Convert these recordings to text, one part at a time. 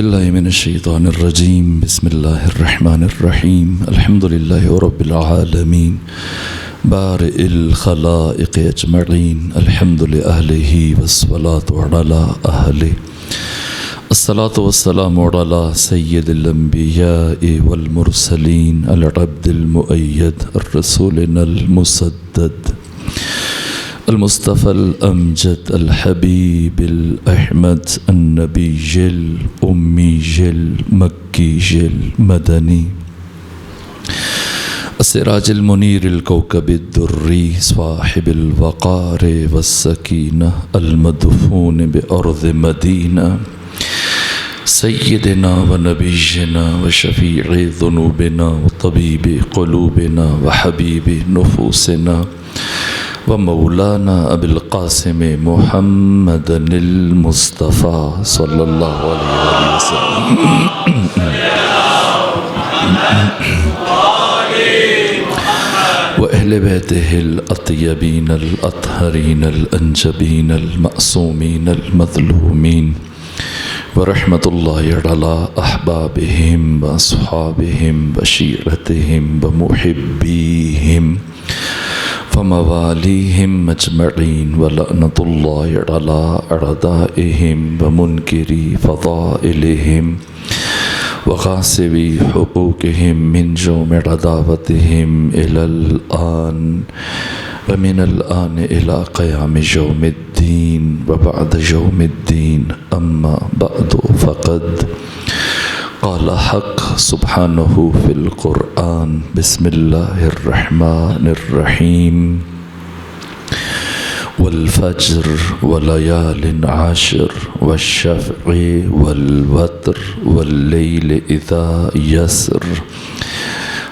بالله من الشيطان الرجيم بسم الله الرحمن الرحيم الحمد لله رب العالمين بارئ الخلائق أجمعين الحمد لأهله والصلاة على أهله الصلاة والسلام على سيد الأنبياء والمرسلين العبد المؤيد الرسولنا المسدد المصطفى الأمجد الحبيب الأحمد النبي الأمي المكي المدني السراج المنير الكوكب الدري صاحب الوقار والسكينة المدفون بأرض مدينة سيدنا ونبينا وشفيع ذنوبنا وطبيب قلوبنا وحبيب نفوسنا ومولانا أبي القاسم محمد المصطفى صلى الله عليه وسلم وأهل بيته الأطيبين الأطهرين الأنجبين المأسومين المظلومين ورحمة الله على أحبابهم وأصحابهم وشيرتهم ومحبيهم ومواليهم أجمعين ولعنة الله على أعدائهم ومنكري فضائلهم وغاصبي حقوقهم من جوم عداوتهم إلى الآن ومن الآن إلى قيام يوم الدين وبعد يوم الدين أما بعد فقد قال حق سبحانه في القرآن بسم الله الرحمن الرحيم والفجر وليال عشر والشفع والوتر والليل إذا يسر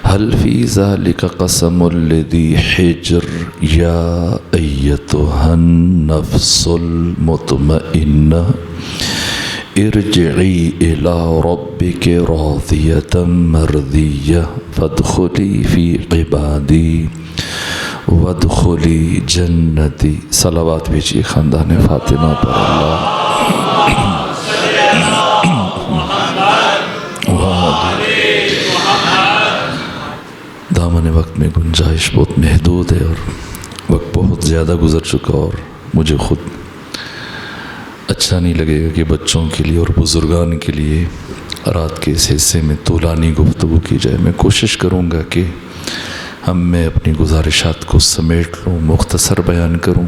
هل في ذلك قسم لذي حجر يا أيتها النفس المطمئنة ارجعي إلى ربك راضية مرضية فادخلي في عبادي وادخلی جنتی صلوات بھیجیے خاندان فاطمہ پر اللہ دامن وقت میں گنجائش بہت محدود ہے اور وقت بہت زیادہ گزر چکا اور مجھے خود اچھا نہیں لگے گا کہ بچوں کے لیے اور بزرگان کے لیے رات کے اس حصے میں طولانی گفتگو کی جائے. میں کوشش کروں گا کہ میں اپنی گزارشات کو سمیٹ لوں، مختصر بیان کروں،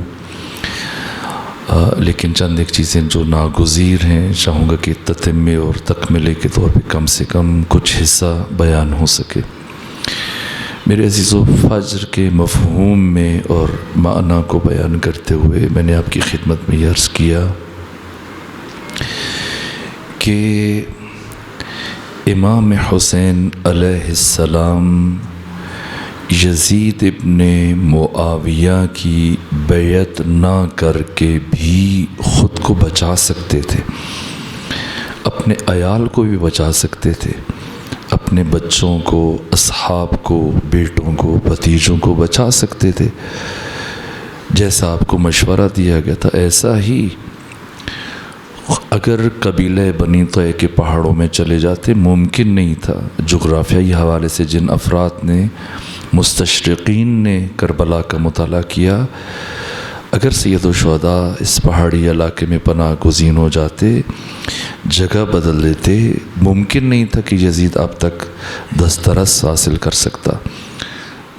لیکن چند ایک چیزیں جو ناگزیر ہیں چاہوں گا کہ تتمے اور تکملے کے طور پہ کم سے کم کچھ حصہ بیان ہو سکے. میرے عزیزو، فجر کے مفہوم میں اور معنی کو بیان کرتے ہوئے میں نے آپ کی خدمت میں یہ عرض کیا کہ امام حسین علیہ السلام یزید ابن معاویہ کی بیعت نہ کر کے بھی خود کو بچا سکتے تھے، اپنے عیال کو بھی بچا سکتے تھے، اپنے بچوں کو، اصحاب کو، بیٹوں کو، بھتیجوں کو بچا سکتے تھے. جیسا آپ کو مشورہ دیا گیا تھا ایسا ہی اگر قبیلہ بنی طے کے پہاڑوں میں چلے جاتے ممکن نہیں تھا. جغرافیائی حوالے سے جن افراد نے، مستشرقین نے کربلا کا مطالعہ کیا، اگر سید الشہداء اس پہاڑی علاقے میں پناہ گزین ہو جاتے، جگہ بدل دیتے، ممکن نہیں تھا کہ یزید اب تک دسترس حاصل کر سکتا.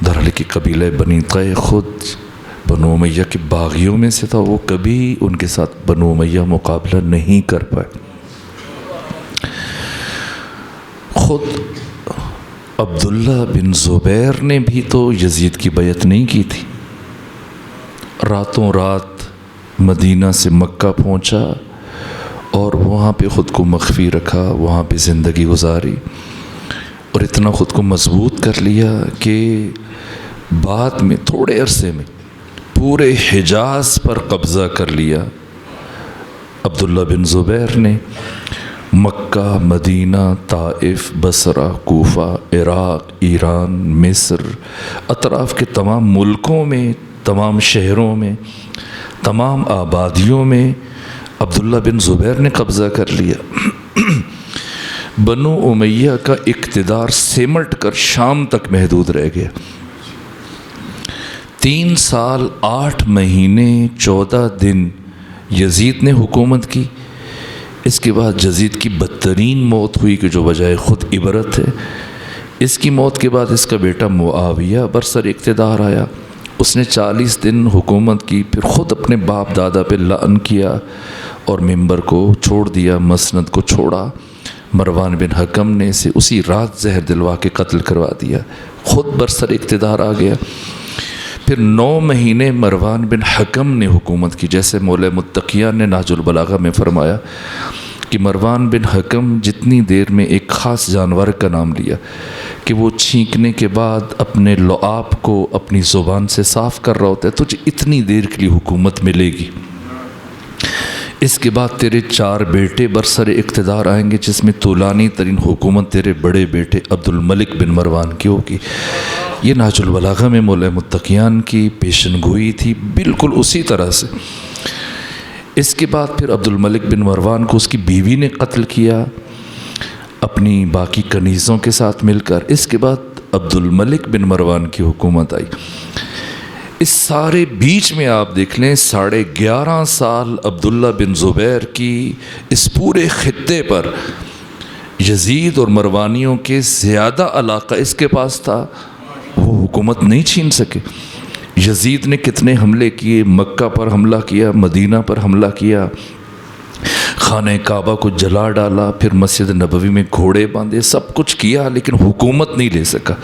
درحال کہ قبیلہ بنی طے خود بنو امیہ کے باغیوں میں سے تھا، وہ کبھی ان کے ساتھ بنو امیہ مقابلہ نہیں کر پائے. خود عبداللہ بن زبیر نے بھی تو یزید کی بیعت نہیں کی تھی. راتوں رات مدینہ سے مکہ پہنچا اور وہاں پہ خود کو مخفی رکھا، وہاں پہ زندگی گزاری اور اتنا خود کو مضبوط کر لیا کہ بعد میں تھوڑے عرصے میں پورے حجاز پر قبضہ کر لیا. عبداللہ بن زبیر نے مکہ، مدینہ، طائف، بصرہ، کوفہ، عراق، ایران، مصر، اطراف کے تمام ملکوں میں، تمام شہروں میں، تمام آبادیوں میں عبداللہ بن زبیر نے قبضہ کر لیا. بنو امیہ کا اقتدار سمٹ کر شام تک محدود رہ گیا۔ 3 سال 8 مہینے 14 دن یزید نے حکومت کی۔ اس کے بعد یزید کی بدترین موت ہوئی کہ جو بجائے خود عبرت ہے۔ اس کی موت کے بعد اس کا بیٹا معاویہ برسر اقتدار آیا۔ اس نے 40 دن حکومت کی، پھر خود اپنے باپ دادا پہ لعن کیا اور منبر کو چھوڑ دیا، مسند کو چھوڑا۔ مروان بن حکم نے اسے اسی رات زہر دلوا کے قتل کروا دیا، خود برسر اقتدار آ گیا۔ پھر 9 مہینے مروان بن حکم نے حکومت کی، جیسے مولا متقیان نے نہج البلاغہ میں فرمایا کہ مروان بن حکم جتنی دیر میں ایک خاص جانور کا نام لیا کہ وہ چھینکنے کے بعد اپنے لعاب کو اپنی زبان سے صاف کر رہا ہوتا ہے، تجھے اتنی دیر کے لیے حکومت ملے گی۔ اس کے بعد تیرے 4 بیٹے برسر اقتدار آئیں گے، جس میں طولانی ترین حکومت تیرے بڑے بیٹے عبد الملک بن مروان کی ہوگی۔ یہ نہج البلاغہ میں مولا متقیان کی پیشن گوئی تھی، بالکل اسی طرح سے۔ اس کے بعد پھر عبد الملک بن مروان کو اس کی بیوی نے قتل کیا اپنی باقی کنیزوں کے ساتھ مل کر۔ اس کے بعد عبد الملک بن مروان کی حکومت آئی۔ اس سارے بیچ میں آپ دیکھ لیں 11.5 سال عبداللہ بن زبیر کی اس پورے خطے پر یزید اور مروانیوں کے زیادہ علاقہ اس کے پاس تھا، وہ حکومت نہیں چھین سکے۔ یزید نے کتنے حملے کیے، مکہ پر حملہ کیا، مدینہ پر حملہ کیا، خانہ کعبہ کو جلا ڈالا، پھر مسجد نبوی میں گھوڑے باندھے، سب کچھ کیا لیکن حکومت نہیں لے سکا۔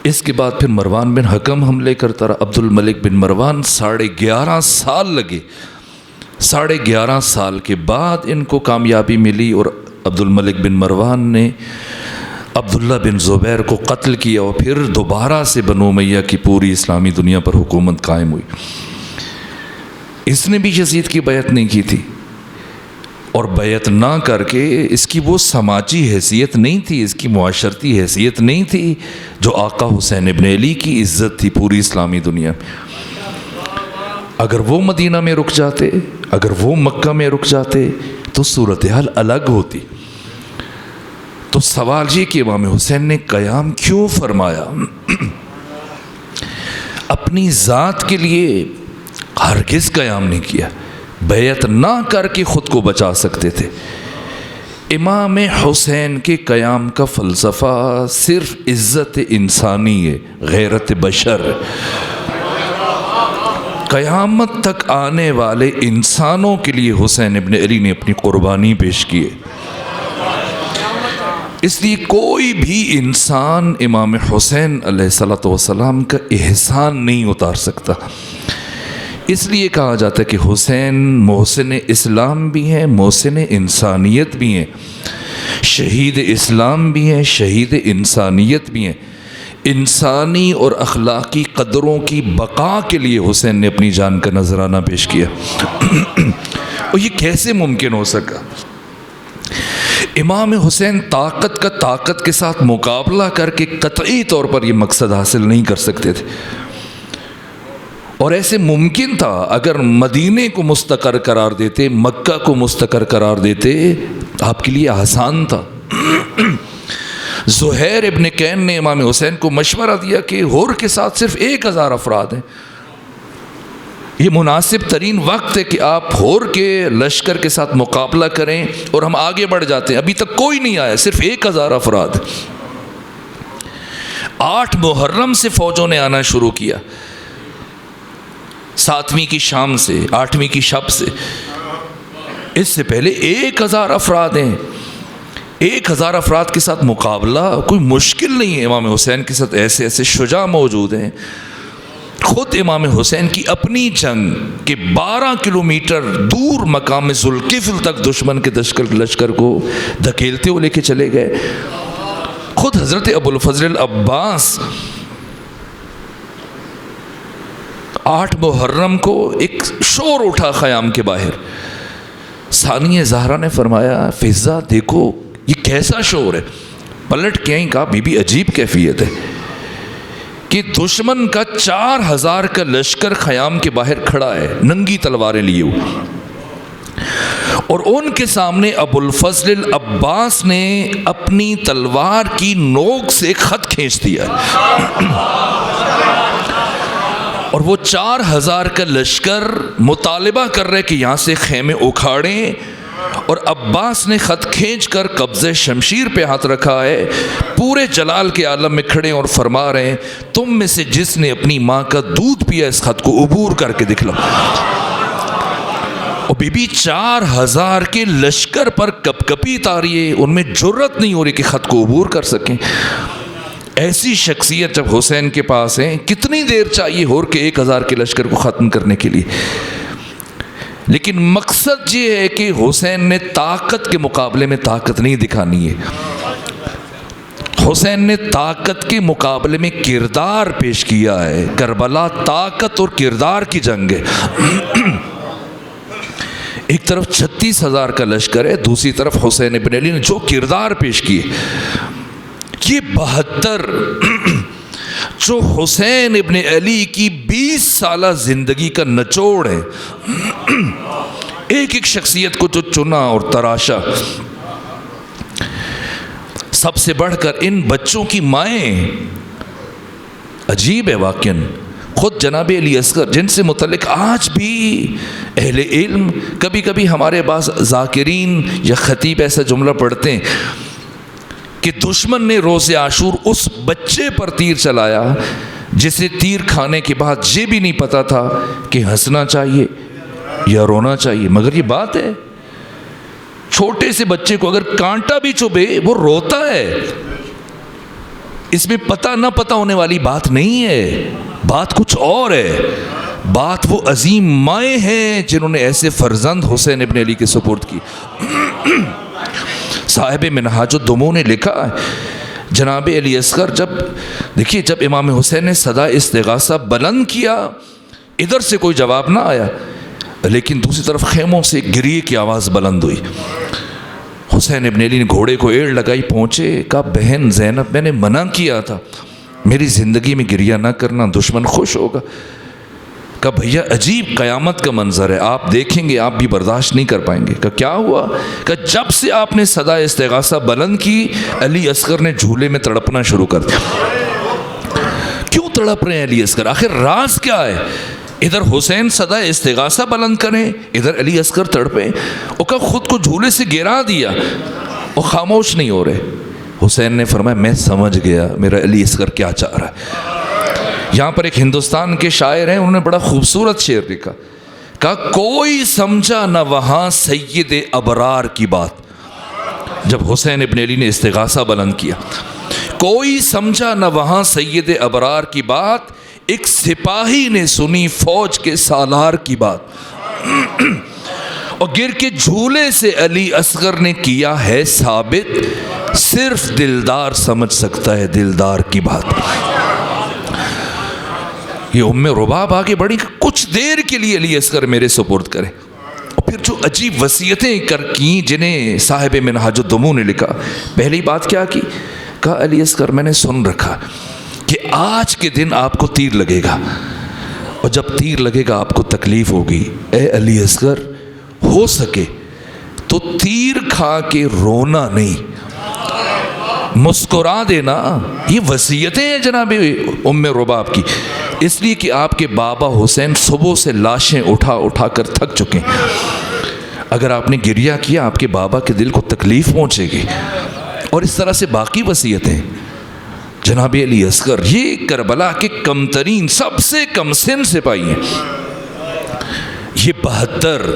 اس کے بعد پھر مروان بن حکم حملے کرتا رہا، عبد الملک بن مروان 11.5 سال لگے۔ 11.5 سال کے بعد ان کو کامیابی ملی اور عبد الملک بن مروان نے عبداللہ بن زبیر کو قتل کیا اور پھر دوبارہ سے بنو امیہ کی پوری اسلامی دنیا پر حکومت قائم ہوئی۔ اس نے بھی یزید کی بیعت نہیں کی تھی، اور بیعت نہ کر کے اس کی وہ سماجی حیثیت نہیں تھی، اس کی معاشرتی حیثیت نہیں تھی جو آقا حسین ابن علی کی عزت تھی پوری اسلامی دنیا میں۔ اگر وہ مدینہ میں رک جاتے، اگر وہ مکہ میں رک جاتے تو صورتحال الگ ہوتی۔ تو سوال یہ کہ امام حسین نے قیام کیوں فرمایا؟ اپنی ذات کے لیے ہرگز قیام نہیں کیا، بیعت نہ کر کے خود کو بچا سکتے تھے۔ امام حسین کے قیام کا فلسفہ صرف عزت انسانی ہے، غیرت بشر ہے۔ قیامت تک آنے والے انسانوں کے لیے حسین ابن علی نے اپنی قربانی پیش کی ہے۔ اس لیے کوئی بھی انسان امام حسین علیہ السلام کا احسان نہیں اتار سکتا۔ اس لیے کہا جاتا ہے کہ حسین محسن اسلام بھی ہیں، محسن انسانیت بھی ہیں، شہید اسلام بھی ہیں، شہید انسانیت بھی ہیں۔ انسانی اور اخلاقی قدروں کی بقا کے لیے حسین نے اپنی جان کا نذرانہ پیش کیا۔ اور یہ کیسے ممکن ہو سکا؟ امام حسین طاقت کا طاقت کے ساتھ مقابلہ کر کے قطعی طور پر یہ مقصد حاصل نہیں کر سکتے تھے، اور ایسے ممکن تھا اگر مدینے کو مستقر قرار دیتے، مکہ کو مستقر قرار دیتے، آپ کے لیے آسان تھا۔ زہیر ابن کین نے امام حسین کو مشورہ دیا کہ ہور کے ساتھ صرف 1000 افراد ہیں، یہ مناسب ترین وقت ہے کہ آپ ہور کے لشکر کے ساتھ مقابلہ کریں اور ہم آگے بڑھ جاتے ہیں۔ ابھی تک کوئی نہیں آیا، صرف 1000 افراد۔ 8 محرم سے فوجوں نے آنا شروع کیا، 7ویں کی شام سے، 8ویں کی شب سے۔ اس سے پہلے 1000 افراد ہیں۔ 1000 افراد کے ساتھ مقابلہ کوئی مشکل نہیں ہے۔ امام حسین کے ساتھ ایسے ایسے شجاع موجود ہیں۔ خود امام حسین کی اپنی جنگ کے 12 کلومیٹر دور مقام ذوالقفل تک دشمن کے لشکر کو دھکیلتے ہوئے لے کے چلے گئے۔ خود حضرت ابو الفضل العباس 8 محرم کو ایک شور اٹھا خیام کے باہر۔ ثانیہ زہرا نے فرمایا فضا دیکھو یہ کیسا شور ہے، پلٹ کے کہا بی بی عجیب کیفیت ہے کہ دشمن کا 4000 کا لشکر خیام کے باہر کھڑا ہے، ننگی تلواریں لیے ہوئے، اور ان کے سامنے ابو الفضل العباس نے اپنی تلوار کی نوک سے خط کھینچ دیا اور وہ 4000 کا لشکر مطالبہ کر رہے کہ یہاں سے خیمے اکھاڑیں، اور عباس نے خط کھینچ کر قبضہ شمشیر پہ ہاتھ رکھا ہے، پورے جلال کے عالم میں کھڑے اور فرما رہے ہیں تم میں سے جس نے اپنی ماں کا دودھ پیا اس خط کو عبور کر کے دکھلا۔ اور بی بی 4000 کے لشکر پر کپ کپی تاری ہے، ان میں جرت نہیں ہو رہی کہ خط کو عبور کر سکیں۔ ایسی شخصیت جب حسین کے پاس ہیں، کتنی دیر چاہیے اور کہ 1000 کے لشکر کو ختم کرنے کے لیے؟ لیکن مقصد یہ ہے کہ حسین نے طاقت کے مقابلے میں طاقت نہیں دکھانی ہے، حسین نے طاقت کے مقابلے میں کردار پیش کیا ہے۔ کربلا طاقت اور کردار کی جنگ ہے۔ ایک طرف 36,000 کا لشکر ہے، دوسری طرف حسین ابن علی نے جو کردار پیش کیے، یہ 72 جو حسین ابن علی کی 20 سالہ زندگی کا نچوڑ ہے، ایک ایک شخصیت کو جو چنا اور تراشا۔ سب سے بڑھ کر ان بچوں کی مائیں، عجیب ہے واقعاً، خود جناب علی اصغر جن سے متعلق آج بھی اہل علم، کبھی کبھی ہمارے بعض ذاکرین یا خطیب ایسا جملہ پڑھتے ہیں کہ دشمن نے روز عاشور اس بچے پر تیر چلایا جسے تیر کھانے کے بعد یہ بھی نہیں پتا تھا کہ ہنسنا چاہیے یا رونا چاہیے، مگر یہ بات ہے چھوٹے سے بچے کو اگر کانٹا بھی چبھے وہ روتا ہے، اس میں پتہ نہ پتہ ہونے والی بات نہیں ہے، بات کچھ اور ہے، بات وہ عظیم مائیں ہیں جنہوں نے ایسے فرزند حسین ابن علی کے سپرد کی۔ صاحب منہاج الدموع نے لکھا ہے جناب علی اصغر جب امام حسین نے صدا استغاثہ بلند کیا، ادھر سے کوئی جواب نہ آیا، لیکن دوسری طرف خیموں سے گریے کی آواز بلند ہوئی۔ حسین ابن علی نے گھوڑے کو ایڑ لگائی، پہنچے، کہا بہن زینب میں نے منع کیا تھا میری زندگی میں گریہ نہ کرنا، دشمن خوش ہوگا۔ کہا بھیا عجیب قیامت کا منظر ہے، آپ دیکھیں گے آپ بھی برداشت نہیں کر پائیں گے۔ کہا کیا ہوا؟ کہا جب سے آپ نے صدا استغاثہ بلند کی علی اصغر نے جھولے میں تڑپنا شروع کر دیا۔ کیوں تڑپ رہے ہیں علی اصغر؟ آخر راز کیا ہے؟ ادھر حسین صدا استغاثہ بلند کریں، ادھر علی اصغر تڑپیں۔ اور کہا خود کو جھولے سے گرا دیا اور خاموش نہیں ہو رہے۔ حسین نے فرمایا میں سمجھ گیا میرا علی اصغر کیا چاہ رہا ہے۔ یہاں پر ایک ہندوستان کے شاعر ہیں، انہوں نے بڑا خوبصورت شعر لکھا، کہا کوئی سمجھا نہ وہاں سید ابرار کی بات۔ جب حسین ابن علی نے استغاثہ بلند کیا، کوئی سمجھا نہ وہاں سید ابرار کی بات، ایک سپاہی نے سنی فوج کے سالار کی بات، اور گر کے جھولے سے علی اصغر نے کیا ہے ثابت، صرف دلدار سمجھ سکتا ہے دلدار کی بات۔ یہ ام رباب آگے بڑھی، کچھ دیر کے لیے علی اصغر میرے سپرد کریں، اور پھر جو عجیب وصیتیں کی جنہیں صاحب منہاج الدموع نے لکھا۔ پہلی بات کیا کی؟ کہا علی اصغر میں نے سن رکھا کہ آج کے دن آپ کو تیر لگے گا، اور جب تیر لگے گا آپ کو تکلیف ہوگی، اے علی اصغر ہو سکے تو تیر کھا کے رونا نہیں، مسکرا دینا۔ یہ وصیتیں ہیں جناب ام رباب کی، اس لیے کہ آپ کے بابا حسین صبح سے لاشیں اٹھا اٹھا کر تھک چکے ہیں، اگر آپ نے گریہ کیا آپ کے بابا کے دل کو تکلیف پہنچے گی۔ اور اس طرح سے باقی وصیتیں جناب علی اصغر، یہ کربلا کے کم ترین سب سے کم سن سپاہی ہیں، یہ 72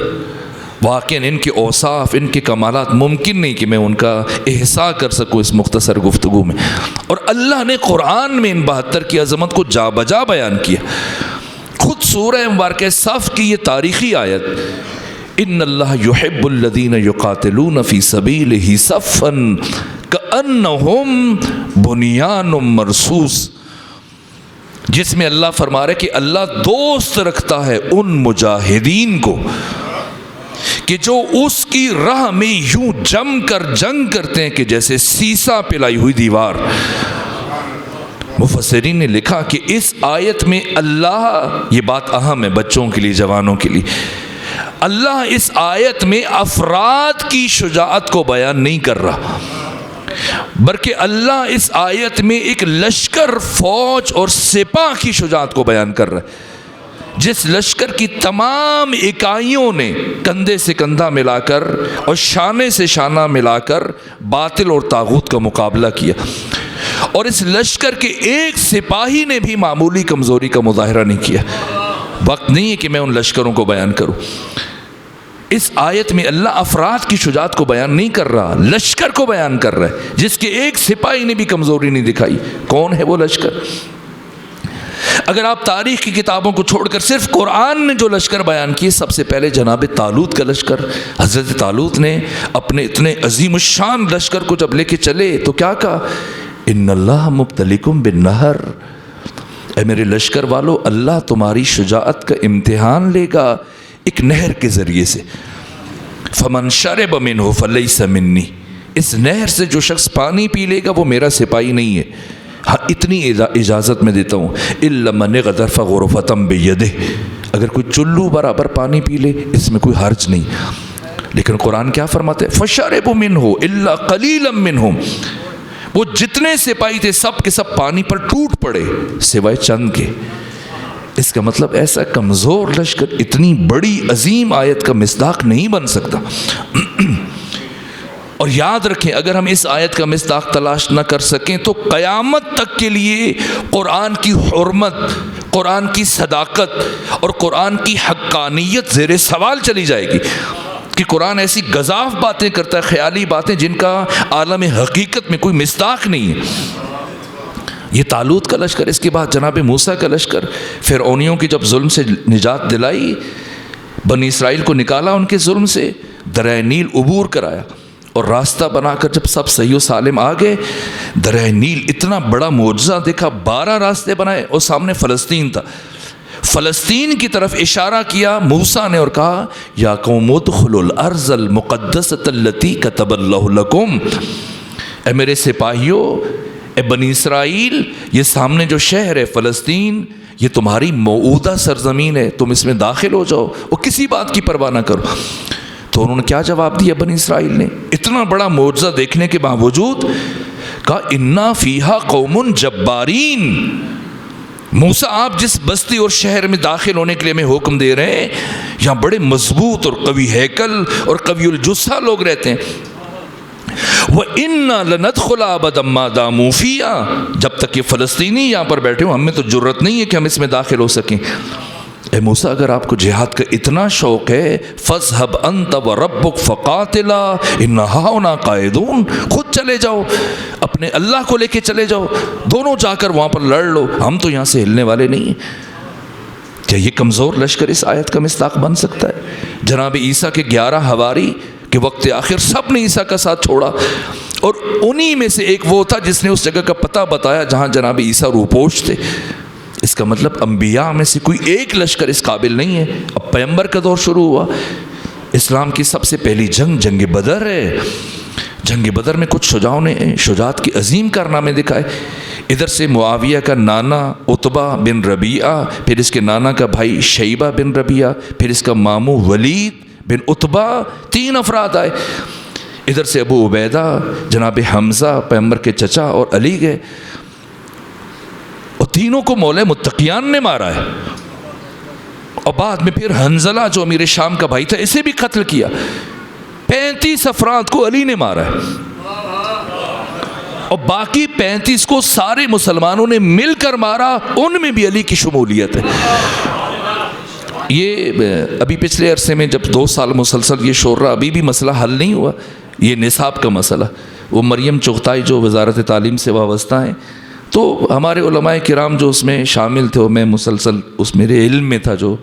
واقعاً ان کے اوصاف، ان کے کمالات ممکن نہیں کہ میں ان کا احصاء کر سکوں اس مختصر گفتگو میں، اور اللہ نے قرآن میں ان 72 کی عظمت کو جا بجا بیان کیا۔ خود سورہ مبارکہ صف کی یہ تاریخی آیت، ان اللہ یحب الذین یقاتلون فی سبیلہ صفا کأنہم بنیان مرصوص، جس میں اللہ فرما رہا ہے کہ اللہ دوست رکھتا ہے ان مجاہدین کو کہ جو اس کی راہ میں یوں جم کر جنگ کرتے ہیں کہ جیسے سیسا پلائی ہوئی دیوار۔ مفسرین نے لکھا کہ اس آیت میں اللہ، یہ بات اہم ہے بچوں کے لیے، جوانوں کے لیے، اللہ اس آیت میں افراد کی شجاعت کو بیان نہیں کر رہا، بلکہ اللہ اس آیت میں ایک لشکر، فوج اور سپاہ کی شجاعت کو بیان کر رہا ہے، جس لشکر کی تمام اکائیوں نے کندھے سے کندھا ملا کر اور شانے سے شانہ ملا کر باطل اور طاغوت کا مقابلہ کیا، اور اس لشکر کے ایک سپاہی نے بھی معمولی کمزوری کا مظاہرہ نہیں کیا۔ وقت نہیں ہے کہ میں ان لشکروں کو بیان کروں۔ اس آیت میں اللہ افراد کی شجاعت کو بیان نہیں کر رہا، لشکر کو بیان کر رہا ہے، جس کے ایک سپاہی نے بھی کمزوری نہیں دکھائی۔ کون ہے وہ لشکر؟ اگر آپ تاریخ کی کتابوں کو چھوڑ کر صرف قرآن نے جو لشکر بیان کیے، سب سے پہلے جناب طالوت کا لشکر۔ حضرت طالوت نے اپنے اتنے عظیم الشان لشکر کو جب لے کے چلے تو کیا کہا؟ ان اللہ مبتلیکم بالنہر، اے میرے لشکر والو، اللہ تمہاری شجاعت کا امتحان لے گا ایک نہر کے ذریعے سے۔ فمن شرب منہ فلیس منی، اس نہر سے جو شخص پانی پی لے گا وہ میرا سپاہی نہیں ہے۔ ہاں اتنی اجازت میں دیتا ہوں، الا من غرف غرفۃ بیدہ، اگر کوئی چلو برابر پانی پی لے اس میں کوئی حرج نہیں۔ لیکن قرآن کیا فرماتے ہیں؟ فشربوا منہ الا قلیلا منہم، وہ جتنے سپاہی تھے سب کے سب پانی پر ٹوٹ پڑے سوائے چند کے۔ اس کا مطلب ایسا کمزور لشکر اتنی بڑی عظیم آیت کا مصداق نہیں بن سکتا۔ اور یاد رکھیں، اگر ہم اس آیت کا مصداق تلاش نہ کر سکیں تو قیامت تک کے لیے قرآن کی حرمت، قرآن کی صداقت اور قرآن کی حقانیت زیر سوال چلی جائے گی، کہ قرآن ایسی گزاف باتیں کرتا ہے، خیالی باتیں جن کا عالم حقیقت میں کوئی مصداق نہیں ہے۔ یہ طالوت کا لشکر، اس کے بعد جناب موسیٰ کا لشکر، فرعونیوں کی جب ظلم سے نجات دلائی، بنی اسرائیل کو نکالا ان کے ظلم سے، دریائے نیل عبور کرایا، اور راستہ بنا کر جب سب صحیح و سالم آ گئے، دریائے نیل اتنا بڑا معجزہ دیکھا، 12 راستے بنائے اور سامنے فلسطین تھا۔ فلسطین کی طرف اشارہ کیا موسیٰ نے اور کہا یا قوم ادخلوا الارض المقدسۃ التی کتب اللہ لکم، اے میرے سپاہیوں، اے بنی اسرائیل، یہ سامنے جو شہر ہے فلسطین، یہ تمہاری موعودہ سرزمین ہے، تم اس میں داخل ہو جاؤ اور کسی بات کی پرواہ نہ کرو۔ تو انہوں نے کیا جواب دیا بنی اسرائیل نے؟ اتنا بڑا معجزہ دیکھنے کے باوجود کہا انا فیہا قوم جبارین، موسیٰ آپ جس بستی اور شہر میں داخل ہونے کے لیے ہمیں حکم دے رہے ہیں، یہاں بڑے مضبوط اور قوی ہیکل اور قوی الجثہ لوگ رہتے ہیں۔ وَإِنَّا لَنَدْخُلَ أَبَدًا مَا دَامُوا فِيهَا، جب تک یہ فلسطینی یہاں پر بیٹھے ہوں ہم میں تو جرت نہیں ہے کہ ہم اس میں داخل ہو سکیں۔ اے موسیٰ، اگر آپ کو جہاد کا اتنا شوق ہے، فَاذْهَبْ أَنْتَ وَرَبُّكَ فَقَاتِلَا إِنَّا هَاهُنَا قَاعِدُونَ، خود چلے جاؤ، اپنے اللہ کو لے کے چلے جاؤ، دونوں جا کر وہاں پر لڑ لو، ہم تو یہاں سے ہلنے والے نہیں ہیں۔ کیا یہ کمزور لشکر اس آیت کا مصداق بن سکتا ہے؟ جناب عیسیٰ کے 11 حواری کہ وقت آخر سب نے عیسیٰ کا ساتھ چھوڑا، اور انہی میں سے ایک وہ تھا جس نے اس جگہ کا پتہ بتایا جہاں جناب عیسیٰ روپوش تھے۔ اس کا مطلب انبیاء میں سے کوئی ایک لشکر اس قابل نہیں ہے۔ اب پیغمبر کا دور شروع ہوا، اسلام کی سب سے پہلی جنگ بدر ہے۔ جنگ بدر میں کچھ شجاعوں نے شجاعت کے عظیم کارنامے دکھائے۔ ادھر سے معاویہ کا نانا عتبہ بن ربیعہ، پھر اس کے نانا کا بھائی شیبہ بن ربیعہ، پھر اس کا ماموں ولید بن عتبہ، 3 افراد آئے۔ ادھر سے ابو عبیدہ، جناب حمزہ پیغمبر کے چچا اور علی گئے، اور تینوں کو مولا متقیان نے مارا ہے، اور بعد میں پھر حنظلہ جو امیر شام کا بھائی تھا اسے بھی قتل کیا۔ 35 افراد کو علی نے مارا ہے، اور باقی 35 کو سارے مسلمانوں نے مل کر مارا، ان میں بھی علی کی شمولیت ہے۔ یہ ابھی پچھلے عرصے میں جب 2 سال مسلسل یہ شور رہا، ابھی بھی مسئلہ حل نہیں ہوا، یہ نصاب کا مسئلہ۔ وہ مریم چغتائی جو وزارت تعلیم سے وابستہ ہیں، تو ہمارے علماء کرام جو اس میں شامل تھے، میں مسلسل اس میرے علم میں تھا، جو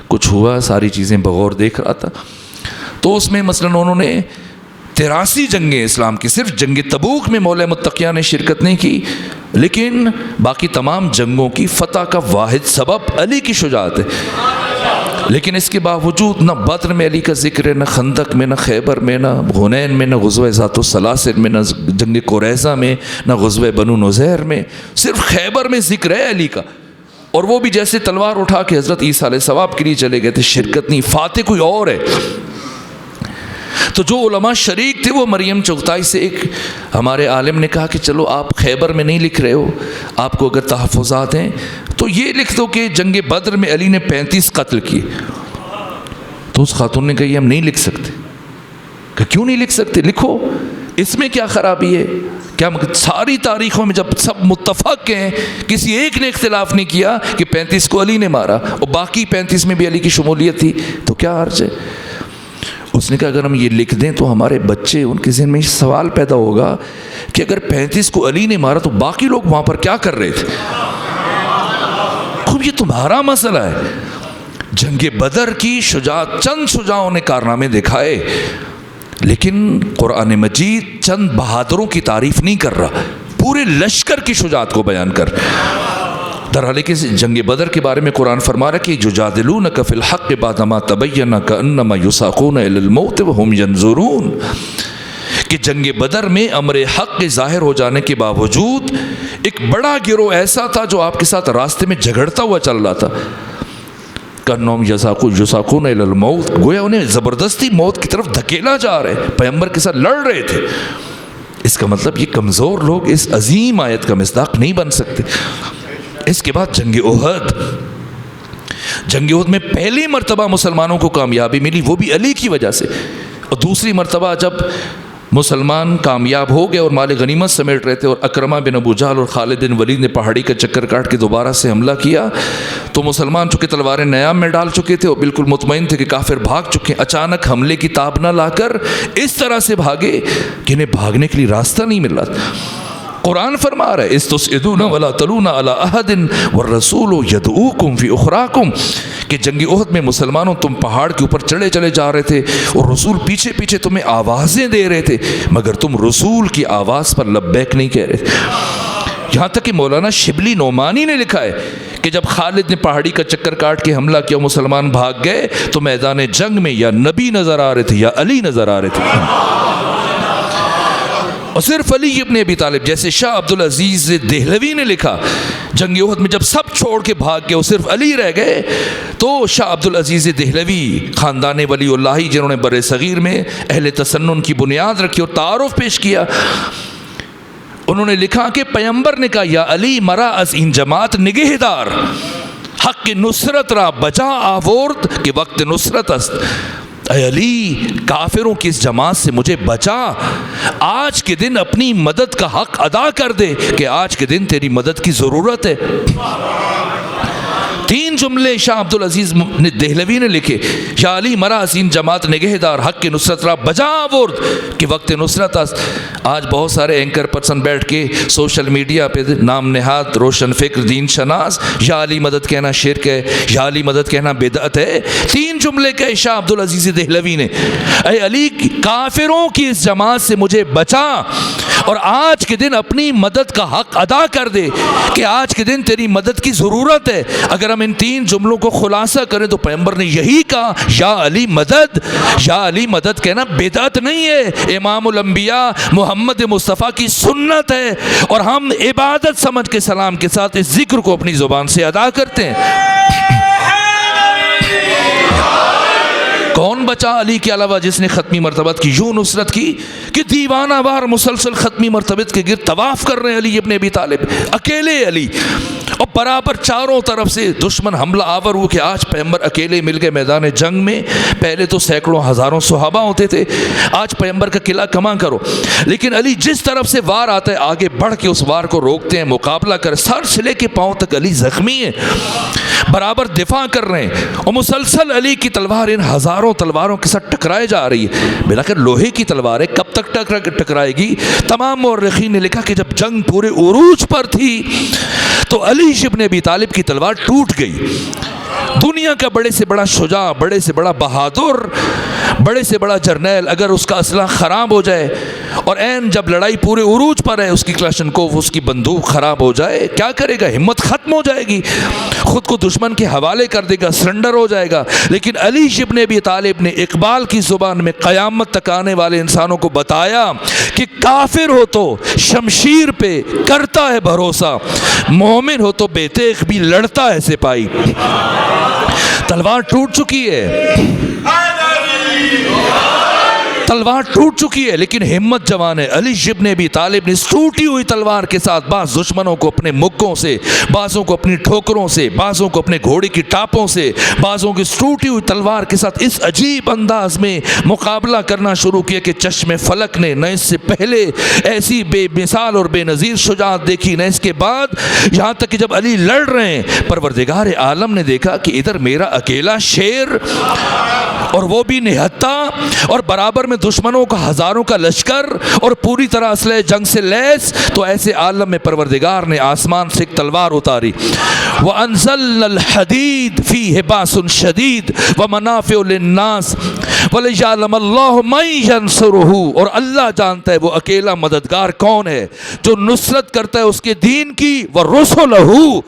کچھ ہوا ساری چیزیں بغور دیکھ رہا تھا۔ تو اس میں مثلاً انہوں نے 83 جنگیں اسلام کی، صرف جنگ تبوک میں مولا متقیہ نے شرکت نہیں کی، لیکن باقی تمام جنگوں کی فتح کا واحد سبب علی کی شجاعت ہے۔ لیکن اس کے باوجود نہ بدر میں علی کا ذکر ہے، نہ خندق میں، نہ خیبر میں، نہ حنین میں، نہ غزوہ ذات السلاسل میں، نہ جنگ قریظہ میں، نہ غزوہ بنو نذیر میں، صرف خیبر میں ذکر ہے علی کا۔ اور وہ بھی جیسے تلوار اٹھا کے حضرت عیسیٰ علیہ ثواب کے لیے چلے گئے تھے، شرکت نہیں، فاتح کوئی اور ہے۔ تو جو علماء شریک تھے وہ مریم چغتائی سے ایک ہمارے عالم نے کہا کہ چلو آپ خیبر میں نہیں لکھ رہے ہو، آپ کو اگر تحفظات ہیں تو یہ لکھ دو کہ جنگ بدر میں علی نے 35 قتل کیے۔ تو اس خاتون نے کہا یہ ہم نہیں لکھ سکتے۔ کہ کیوں نہیں لکھ سکتے؟ لکھو، اس میں کیا خرابی ہے؟ کیا ساری تاریخوں میں جب سب متفق ہیں، کسی ایک نے اختلاف نہیں کیا کہ 35 کو علی نے مارا اور باقی 35 میں بھی علی کی شمولیت تھی، تو کیا حرج ہے؟ اس نے کہا اگر ہم یہ لکھ دیں تو ہمارے بچے، ان کے ذہن میں سوال پیدا ہوگا کہ اگر 35 کو علی نے مارا تو باقی لوگ وہاں پر کیا کر رہے تھے؟ خوب یہ تمہارا مسئلہ ہے۔ جنگ بدر کی شجاعت، چند شجاعوں نے کارنامے دکھائے، لیکن قرآن مجید چند بہادروں کی تعریف نہیں کر رہا، پورے لشکر کی شجاعت کو بیان کر۔ درحال کہ جنگ بدر کے بارے میں قرآن فرما رہا ہے کہ یجادلونک فی الحق بعدما تبین کانما یساقون الی الموت وهم ینظرون، کہ جنگ بدر میں امر حق کے ظاہر ہو جانے کے باوجود ایک بڑا گروہ ایسا تھا جو آپ کے ساتھ راستے میں جھگڑتا ہوا چل رہا تھا، کانہم یساقون الی الموت، گویا انہیں زبردستی موت کی طرف دھکیلا جا رہے، پیغمبر کے ساتھ لڑ رہے تھے۔ اس کا مطلب یہ کمزور لوگ اس عظیم آیت کا مصداق نہیں بن سکتے۔ اس کے بعد جنگ احد میں پہلی مرتبہ مسلمانوں کو کامیابی ملی، وہ بھی علی کی وجہ سے، اور دوسری مرتبہ جب مسلمان کامیاب ہو گئے اور مال غنیمت سمیٹ رہے تھے اور اکرمہ بن ابو جہل اور خالد بن ولید نے پہاڑی کا چکر کاٹ کے دوبارہ سے حملہ کیا، تو مسلمان چونکہ تلواریں نیام میں ڈال چکے تھے اور بالکل مطمئن تھے کہ کافر بھاگ چکے ہیں، اچانک حملے کی تاب نہ لا کر اس طرح سے بھاگے کہ انہیں بھاگنے کے لیے راستہ نہیں مل رہا تھا۔ قرآن فرما رہا ہے استسعدون ولا تلون علی احد والرسول یدعوکم فی اخراکم، کہ جنگ احد میں مسلمانوں تم پہاڑ کے اوپر چلے جا رہے تھے اور رسول پیچھے پیچھے تمہیں آوازیں دے رہے تھے، مگر تم رسول کی آواز پر لبیک نہیں کہہ رہے تھے۔ یہاں تک کہ مولانا شبلی نعمانی نے لکھا ہے کہ جب خالد نے پہاڑی کا چکر کاٹ کے حملہ کیا، مسلمان بھاگ گئے تو میدان جنگ میں یا نبی نظر آ رہے تھے یا علی نظر آ رہے تھے، اور صرف علی ابن ابی طالب۔ جیسے شاہ عبدالعزیز دہلوی نے لکھا جنگ احد میں جب سب چھوڑ کے بھاگ گئے اور صرف علی رہ گئے، تو شاہ عبدالعزیز دہلوی خاندان ولی اللہ جنہوں نے بر صغیر میں اہل تسنن کی بنیاد رکھی اور تعارف پیش کیا، انہوں نے لکھا کہ پیغمبر نے کہا یا علی مرا از این جماعت نگہدار، حق نصرت را بجا آورد کہ وقت نصرت است، اے علی کافروں کی اس جماعت سے مجھے بچا، آج کے دن اپنی مدد کا حق ادا کر دے کہ آج کے دن تیری مدد کی ضرورت ہے۔ تین جملے شاہ عبدالعزیز دہلوی نے لکھے، یا علی مرا حسین جماعت نگہدار، حق کی نصرت را بجا آورد کہ وقت نصرت است۔ آج بہت سارے اینکر پرسن بیٹھ کے سوشل میڈیا پہ نام نہاد روشن فکر دین شناس، یا علی مدد کہنا شرک ہے، یا علی مدد کہنا بدعت ہے۔ تین جملے کہے شاہ عبدالعزیز دہلوی نے، اے علی کافروں کی اس جماعت سے مجھے بچا اور آج کے دن اپنی مدد کا حق ادا کر دے کہ آج کے دن تیری مدد کی ضرورت ہے۔ اگر ہم ان تین جملوں کو خلاصہ کریں تو پیغمبر نے یہی کہا، یا علی مدد، یا علی مدد کہنا بدعت نہیں ہے، امام الانبیاء محمد مصطفیٰ کی سنت ہے، اور ہم عبادت سمجھ کے سلام کے ساتھ اس ذکر کو اپنی زبان سے ادا کرتے ہیں۔ کون بچا علی کے علاوہ جس نے ختمی مرتبت کی یوں نصرت کی کہ دیوانہ وار مسلسل ختمی مرتبت کے گرد طواف کر رہے ہیں علی ابن ابی طالب، اکیلے علی، اور برابر چاروں طرف سے دشمن حملہ آور ہو کہ آج پیغمبر اکیلے مل گئے میدان جنگ میں۔ پہلے تو سینکڑوں ہزاروں صحابہ ہوتے تھے، آج پیغمبر کا قلعہ کما کرو، لیکن علی جس طرف سے وار آتا ہے آگے بڑھ کے اس وار کو روکتے ہیں، مقابلہ کر، سر سے لے کے پاؤں تک علی زخمی ہے، برابر دفاع کر رہے ہیں، اور مسلسل علی کی تلوار ان ہزاروں تلواروں کے ساتھ ٹکرائے جا رہی ہے۔ بلاخر لوہے کی تلوار ہے، کب تک ٹکرائے گی؟ تمام مورخین نے لکھا کہ جب جنگ پورے عروج پر تھی تو علی ابن ابی طالب کی تلوار ٹوٹ گئی۔ دنیا کا بڑے سے بڑا شجاع، بڑے سے بڑا بہادر، بڑے سے بڑا جرنیل، اگر اس کا اسلحہ خراب ہو جائے اور این جب لڑائی پورے عروج پر ہے، اس کی کلاشنکوف، اس کی بندوق خراب ہو جائے، کیا کرے گا؟ ہمت ختم ہو جائے گی، خود کو دشمن کے حوالے کر دے گا، سرنڈر ہو جائے گا۔ لیکن علی ابن ابی طالب نے اقبال کی زبان میں قیامت تک آنے والے انسانوں کو بتایا کہ کافر ہو تو شمشیر پہ کرتا ہے بھروسہ، مومن ہو تو بے تیغ بھی لڑتا ہے سپاہی۔ تلوار ٹوٹ چکی ہے، تلوار ٹوٹ چکی ہے، لیکن ہمت جوان ہے۔ علی ابن ابی طالب نے اس ٹوٹی ہوئی تلوار کے ساتھ بعض دشمنوں کو اپنے مکوں سے، بعضوں کو اپنی ٹھوکروں سے، بعضوں کو اپنے گھوڑے کی ٹاپوں سے، بعضوں کی اس ٹوٹی ہوئی تلوار کے ساتھ اس عجیب انداز میں مقابلہ کرنا شروع کیا کہ چشم فلک نے نہ اس سے پہلے ایسی بے مثال اور بے نظیر شجاعت دیکھی، نہ اس کے بعد، یہاں تک کہ جب علی لڑ رہے ہیں، پروردگار عالم نے دیکھا کہ ادھر میرا اکیلا شیر اور وہ بھی نہتہ، اور برابر میں دشمنوں کا ہزاروں کا لشکر اور پوری طرح اسلحہ جنگ سے لیس، تو ایسے عالم میں پروردگار نے آسمان سے ایک تلوار اتاری۔ وَأَنزَلْنَا الْحَدِيدَ فِيهِ بَأْسٌ شَدِيدٌ وَمَنَافِعُ لِلنَّاسِ وَلِيَعْلَمَ اللَّهُ مَن يَنصُرُهُ، اور اللہ جانتا ہے وہ اکیلا مددگار کون ہے جو نصرت کرتا ہے اس کے دین کی، وَرُسُلَهُ،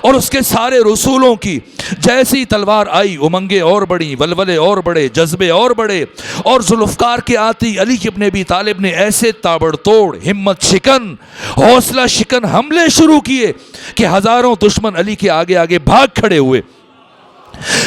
اور اس کے سارے رسولوں کی۔ جیسی تلوار آئی، امنگیں اور بڑھی، ولولے اور بڑھے، جذبے اور بڑھے، اور ذوالفقار کے آتی علی ابن ابی طالب نے ایسے تابڑ توڑ، ہمت شکن، حوصلہ شکن حملے شروع کیے کہ ہزاروں دشمن علی کے آگے آگے بھاگ کھڑے ہوئے۔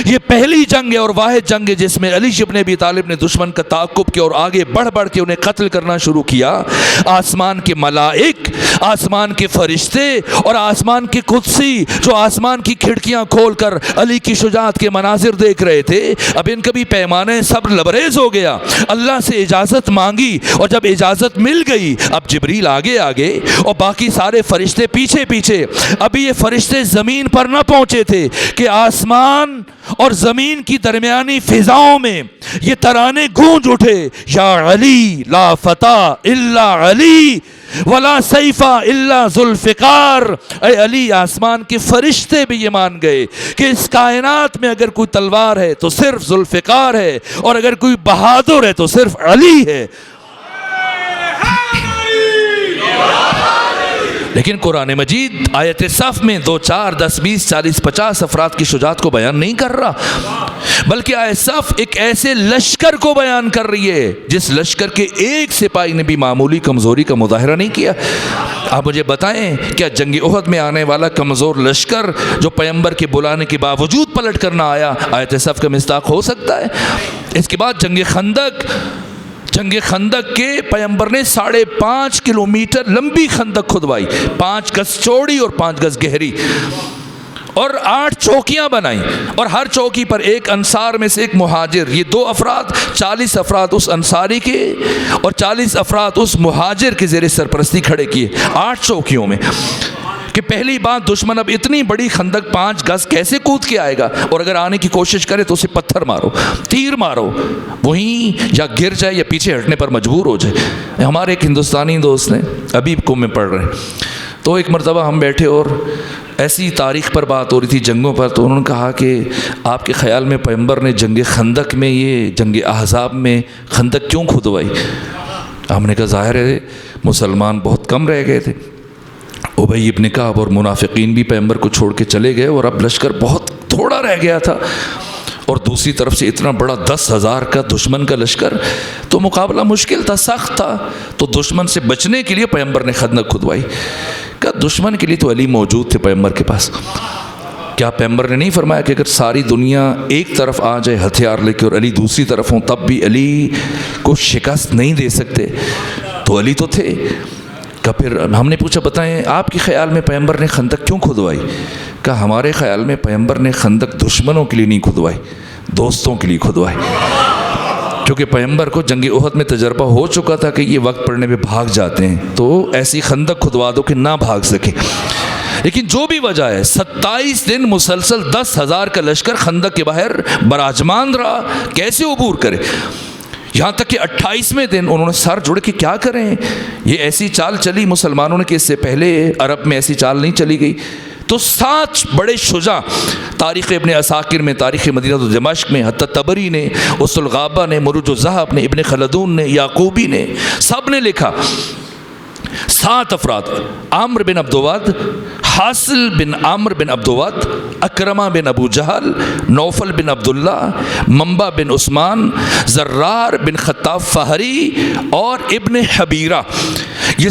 یہ پہلی جنگ ہے اور واحد جنگ ہے جس میں علی ابن ابی طالب نے دشمن کا تعاقب کیا اور آگے بڑھ بڑھ کے انہیں قتل کرنا شروع کیا۔ آسمان کے ملائک، آسمان کے فرشتے اور آسمان کے قدسی جو آسمان کی کھڑکیاں کھول کر علی کی شجاعت کے مناظر دیکھ رہے تھے، اب ان کا بھی پیمانے صبر لبریز ہو گیا۔ اللہ سے اجازت مانگی اور جب اجازت مل گئی، اب جبریل آگے آگے اور باقی سارے فرشتے پیچھے پیچھے۔ ابھی یہ فرشتے زمین پر نہ پہنچے تھے کہ آسمان اور زمین کی درمیانی فضاؤں میں یہ ترانے گونج اٹھے، یا علی لا فتح الا علی ولا سیفہ الا ذوالفقار۔ اے علی، آسمان کے فرشتے بھی یہ مان گئے کہ اس کائنات میں اگر کوئی تلوار ہے تو صرف ذوالفقار ہے، اور اگر کوئی بہادر ہے تو صرف علی ہے۔ لیکن قرآن مجید آیت صف میں 2 4 10 20 40 50 افراد کی شجاعت کو بیان نہیں کر رہا، بلکہ آیت صف ایک ایسے لشکر کو بیان کر رہی ہے جس لشکر کے ایک سپاہی نے بھی معمولی کمزوری کا مظاہرہ نہیں کیا۔ آپ مجھے بتائیں، کیا جنگ احد میں آنے والا کمزور لشکر جو پیغمبر کے بلانے کے باوجود پلٹ کر نہ آیا، آیت صف کا مصداق ہو سکتا ہے؟ اس کے بعد جنگ خندق کے پیغمبر نے 5.5 کلومیٹر لمبی خندق کھدوائی، 5 گز چوڑی اور 5 گز گہری، اور 8 چوکیاں بنائیں، اور ہر چوکی پر ایک انصار میں سے ایک مہاجر، یہ 2 افراد، 40 افراد اس انصاری کے اور 40 افراد اس مہاجر کے زیر سرپرستی کھڑے کیے 8 چوکیوں میں، کہ پہلی بات دشمن اب اتنی بڑی خندق 5 گز کیسے کود کے آئے گا، اور اگر آنے کی کوشش کرے تو اسے پتھر مارو، تیر مارو، وہیں یا گر جائے یا پیچھے ہٹنے پر مجبور ہو جائے۔ ہمارے ایک ہندوستانی دوست نے ابھی قوم میں پڑھ رہے ہیں، تو ایک مرتبہ ہم بیٹھے اور ایسی تاریخ پر بات ہو رہی تھی، جنگوں پر، تو انہوں نے کہا کہ آپ کے خیال میں پیغمبر نے جنگ خندق میں، یہ جنگ احزاب میں خندق کیوں کھدوائی؟ ہم نے کہا ظاہر ہے مسلمان بہت کم رہ گئے تھے، ابی ابن کعب اور منافقین بھی پیغمبر کو چھوڑ کے چلے گئے، اور اب لشکر بہت تھوڑا رہ گیا تھا، اور دوسری طرف سے اتنا بڑا 10,000 کا دشمن کا لشکر، تو مقابلہ مشکل تھا، سخت تھا، تو دشمن سے بچنے کے لیے پیغمبر نے خندق کھدوائی۔ کہا دشمن کے لیے تو علی موجود تھے پیغمبر کے پاس، کیا پیغمبر نے نہیں فرمایا کہ اگر ساری دنیا ایک طرف آ جائے ہتھیار لے کے اور علی دوسری طرف ہوں تب بھی علی کو شکست نہیں دے سکتے؟ تو علی تو تھے۔ کہ پھر ہم نے پوچھا بتائیں آپ کے خیال میں پیغمبر نے خندق کیوں کھدوائی؟ کہ ہمارے خیال میں پیغمبر نے خندق دشمنوں کے لیے نہیں کھدوائی، دوستوں کے لیے کھدوائی، کیونکہ پیغمبر کو جنگ احد میں تجربہ ہو چکا تھا کہ یہ وقت پڑنے پہ بھاگ جاتے ہیں، تو ایسی خندق کھدوا دو کہ نہ بھاگ سکے۔ لیکن جو بھی وجہ ہے، 27 دن مسلسل 10,000 کا لشکر خندق کے باہر براجمان رہا، کیسے عبور کرے؟ یہاں تک کہ 28ویں دن انہوں نے سر جوڑ کے کیا کریں، یہ ایسی چال چلی مسلمانوں نے کہ اس سے پہلے عرب میں ایسی چال نہیں چلی گئی، تو تو 7 بڑے شجاع تاریخ ابن عساکر میں، تاریخ مدینہ و دمشق میں، حتی طبری نے، اصل الغابہ نے، مروج الذہب نے، ابن خلدون نے، یعقوبی نے، سب نے لکھا 7 افراد: عامر بن عبدود، حاصل بن عامر بن عبدود، اکرمہ بن ابو جہل، نوفل بن عبداللہ، منبع بن عثمان، زرار بن خطاب فہری اور ابن حبیرہ. یہ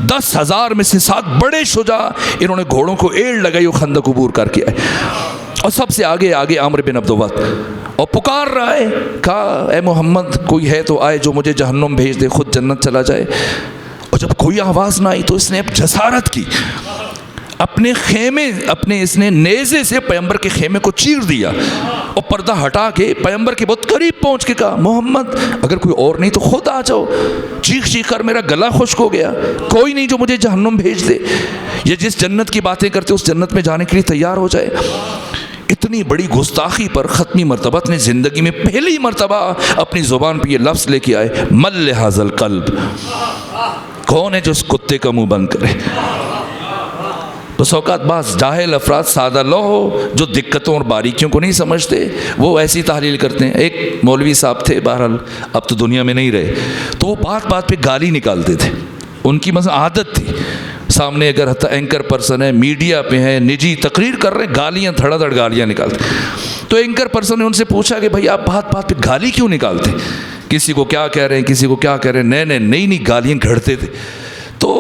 10,000 میں سے 7 بڑے شجاع، انہوں نے گھوڑوں کو ایڑ لگائی اور خندق عبور کر کے آئے. اور سب سے آگے عامر بن عبدود، اور پکار رہا ہے، کہا اے محمد کوئی ہے تو آئے جو مجھے جہنم بھیج دے، خود جنت چلا جائے. اور جب کوئی آواز نہ آئی تو اس نے اب جسارت کی، اس نے نیزے سے پیغمبر کے خیمے کو چیر دیا اور پردہ ہٹا کے پیغمبر کے بہت قریب پہنچ کے کہا محمد اگر کوئی اور نہیں تو خود آ جاؤ. چیخ کر میرا گلا خشک ہو گیا، کوئی نہیں جو مجھے جہنم بھیج دے، یہ جس جنت کی باتیں کرتے اس جنت میں جانے کے لیے تیار ہو جائے. اتنی بڑی گستاخی پر ختمی مرتبہ نے زندگی میں پہلی مرتبہ اپنی زبان پہ یہ لفظ لے کے آئے، مل لہذا القلب، کون ہے جو اس کتے کا منہ بند کرے. بس اوقات بعض جاہل افراد، سادہ لوگ جو دقتوں اور باریکیوں کو نہیں سمجھتے، وہ ایسی تحلیل کرتے ہیں. ایک مولوی صاحب تھے، بہرحال اب تو دنیا میں نہیں رہے، تو وہ بات پہ گالی نکالتے تھے. ان کی مثلا عادت تھی، سامنے اگر حتی اینکر پرسن ہے، میڈیا پہ ہیں، نجی تقریر کر رہے ہیں، گالیاں دھڑا دھڑ گالیاں نکالتے. تو اینکر پرسن نے ان سے پوچھا کہ بھائی آپ بات پہ گالی کیوں نکالتے، کسی کو کیا کہہ رہے ہیں، کسی کو کیا کہہ رہے ہیں. نئی گالیاں گھڑتے تھے. تو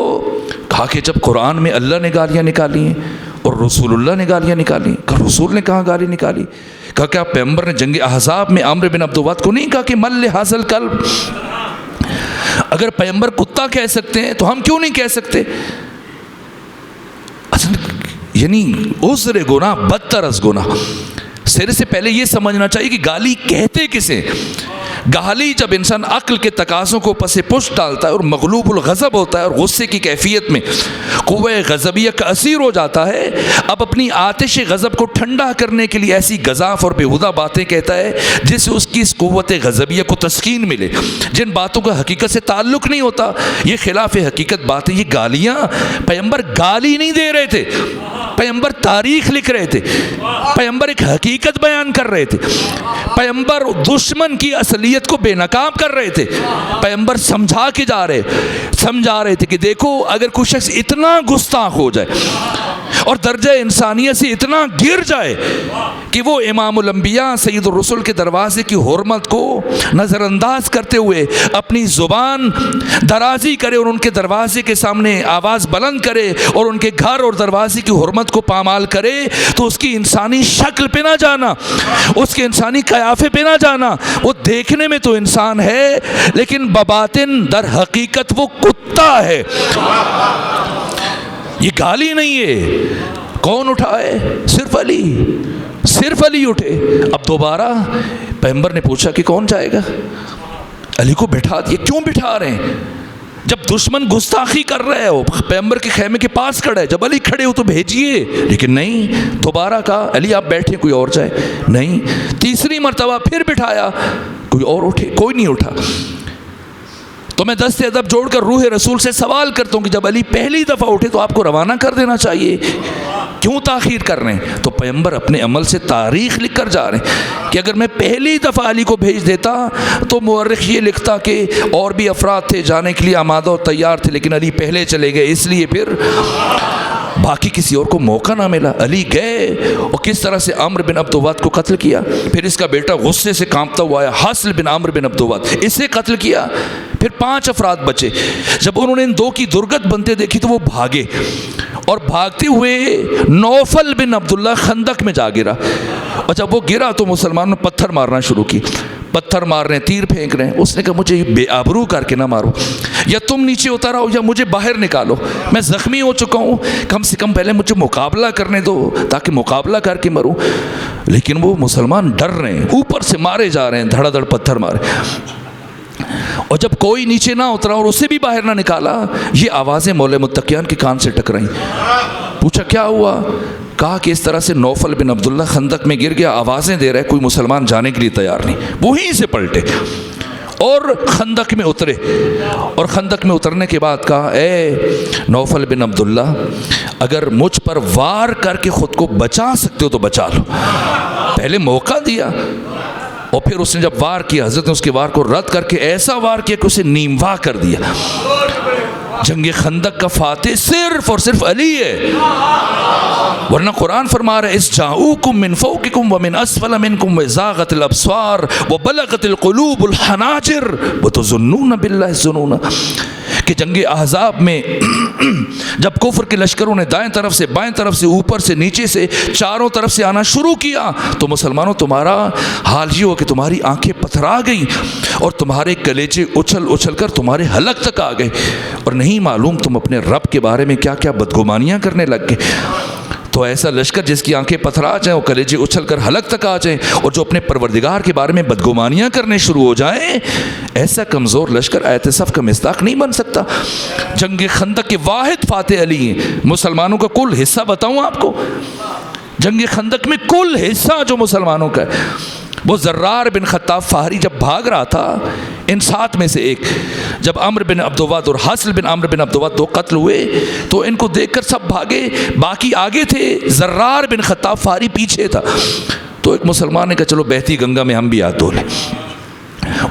کہا کہ جب قرآن میں اللہ نے گالیاں نکالی ہیں اور رسول اللہ نے گالیاں نکالی ہیں، کہا رسول نے کہاں گالی نکالی؟ کہا کہ آپ پیغمبر نے جنگ احزاب میں عامر بن عبدود کو نہیں کہا کہ مل لہذا القلب؟ اگر پیغمبر کتا کہہ سکتے ہیں تو ہم کیوں نہیں کہہ سکتے؟ یعنی عذر گناہ بدتر از گناہ. سر سے پہلے یہ سمجھنا چاہیے کہ گالی کہتے کسے. گالی جب انسان عقل کے تقاضوں کو پس پشت ڈالتا ہے اور مغلوب الغضب ہوتا ہے اور غصے کی کیفیت میں قوہ غضبیہ کا اسیر ہو جاتا ہے، اب اپنی آتش غضب کو ٹھنڈا کرنے کے لیے ایسی گزاف اور بیہودہ باتیں کہتا ہے جس سے اس کی اس قوت غضبیہ کو تسکین ملے، جن باتوں کا حقیقت سے تعلق نہیں ہوتا. یہ خلاف حقیقت باتیں، یہ گالیاں. پیغمبر گالی نہیں دے رہے تھے، پیغمبر تاریخ لکھ رہے تھے، پیغمبر ایک حقیقت بیان کر رہے تھے، پیغمبر دشمن کی اصلیت کو بے نقاب کر رہے تھے. پیغمبر سمجھا رہے تھے کہ دیکھو اگر کوئی شخص اتنا گستاخ ہو جائے اور درجہ انسانیت سے اتنا گر جائے کہ وہ امام الانبیاء سید الرسل کے دروازے کی حرمت کو نظر انداز کرتے ہوئے اپنی زبان درازی کرے اور ان کے دروازے کے سامنے آواز بلند کرے اور ان کے گھر اور دروازے کی حرمت کو پامال کرے، تو اس کی انسانی شکل پہ نہ جانا، اس کے انسانی قیافے پہ نہ جانا. وہ دیکھنے میں تو انسان ہے لیکن بباطن در حقیقت وہ کتا ہے. یہ گالی نہیں ہے. کون اٹھائے؟ صرف علی اٹھے. اب دوبارہ پیغمبر نے پوچھا کہ کون جائے گا؟ علی کو بٹھا دیا. کیوں بٹھا رہے ہیں؟ جب دشمن گستاخی کر رہے ہو، پیغمبر کے خیمے کے پاس کھڑا ہے، جب علی کھڑے ہو تو بھیجیے. لیکن نہیں، دوبارہ کہا علی آپ بیٹھے، کوئی اور جائے. نہیں، تیسری مرتبہ پھر بٹھایا، کوئی اور اٹھے، کوئی نہیں اٹھا. تو میں دست ادب جوڑ کر روح رسول سے سوال کرتا ہوں کہ جب علی پہلی دفعہ اٹھے تو آپ کو روانہ کر دینا چاہیے، کیوں تاخیر کر رہے ہیں؟ تو پیغمبر اپنے عمل سے تاریخ لکھ کر جا رہے ہیں کہ اگر میں پہلی دفعہ علی کو بھیج دیتا تو مورخ یہ لکھتا کہ اور بھی افراد تھے جانے کے لیے آمادہ اور تیار تھے، لیکن علی پہلے چلے گئے، اس لیے پھر باقی کسی اور کو موقع نہ ملا. علی گئے اور کس طرح سے عامر بن عبدود کو قتل کیا. پھر اس کا بیٹا غصے سے کانپتا ہوا آیا، حاصل بن عامر بن عبدود، اسے قتل کیا. پھر 5 افراد بچے. جب انہوں نے ان 2 کی درگت بنتے دیکھی تو وہ بھاگے، اور بھاگتے ہوئے نوفل بن عبداللہ خندق میں جا گرا. اور جب وہ گرا تو مسلمانوں نے پتھر مارنا شروع کی. پتھر مار رہے ہیں، تیر پھینک رہے ہیں. اس نے کہا مجھے بے آبرو کر کے نہ مارو، یا تم نیچے اتر آؤ یا مجھے باہر نکالو، میں زخمی ہو چکا ہوں، کم سے کم پہلے مجھے مقابلہ کرنے دو تاکہ مقابلہ کر کے مروں. لیکن وہ مسلمان ڈر رہے ہیں، اوپر سے مارے جا رہے ہیں، دھڑا دھڑ پتھر مارے. اور جب کوئی نیچے نہ اترا اور اسے بھی باہر نہ نکالا، یہ آوازیں مولا متقیان کے کان سے ٹکرائیں. پوچھا کیا ہوا؟ کہا کہ اس طرح سے نوفل بن عبداللہ خندق میں گر گیا، آوازیں دے رہا ہے، کوئی مسلمان جانے کے لیے تیار نہیں. وہیں سے پلٹے اور خندق میں اترے، اور خندق میں اترنے کے بعد کہا اے نوفل بن عبداللہ اگر مجھ پر وار کر کے خود کو بچا سکتے ہو تو بچا لو۔ پہلے موقع دیا اور پھر اس نے جب وار کیا، حضرت نے اس کے وار کو رد کر کے ایسا وار کیا کہ اسے نیموا کر دیا۔ جنگ خندق کا فاتح صرف اور صرف علی ہے، ورنہ قرآن فرما رہا ہے اذ جاؤکم من فوقکم ومن اسفل منکم وزاغت الابصار وبلغت القلوب الحناجر وتظنون باللہ الظنون، کہ جنگ احزاب میں جب کفر کے لشکروں نے دائیں طرف سے بائیں طرف سے اوپر سے نیچے سے چاروں طرف سے آنا شروع کیا تو مسلمانوں تمہارا حال یہ ہو کہ تمہاری آنکھیں پتھرا گئیں اور تمہارے کلیجے اچھل اچھل کر تمہارے حلق تک آ گئے، اور نہیں معلوم تم اپنے رب کے بارے میں کیا کیا بدگمانیاں کرنے لگ گئے۔ تو ایسا لشکر جس کی آنکھیں پتھرا جائیں اور کلیجے اچھل کر حلق تک آ جائیں اور جو اپنے پروردگار کے بارے میں بدگمانیاں کرنے شروع ہو جائیں، ایسا کمزور لشکر آیت صف کا مصداق نہیں بن سکتا۔ جنگ خندق کے واحد فاتح علی ہیں۔ مسلمانوں کا کل حصہ بتاؤں آپ کو، جنگ خندق میں کل حصہ جو مسلمانوں کا ہے، وہ زرار بن خطاب فہری جب بھاگ رہا تھا، ان 7 میں سے ایک، جب عمرو بن عبدود اور حسل بن عمرو بن عبدود 2 قتل ہوئے تو ان کو دیکھ کر سب بھاگے، باقی آگے تھے، زرار بن خطاب فہری پیچھے تھا۔ تو ایک مسلمان نے کہا چلو بہتی گنگا میں ہم بھی ہاتھ دھو لیں۔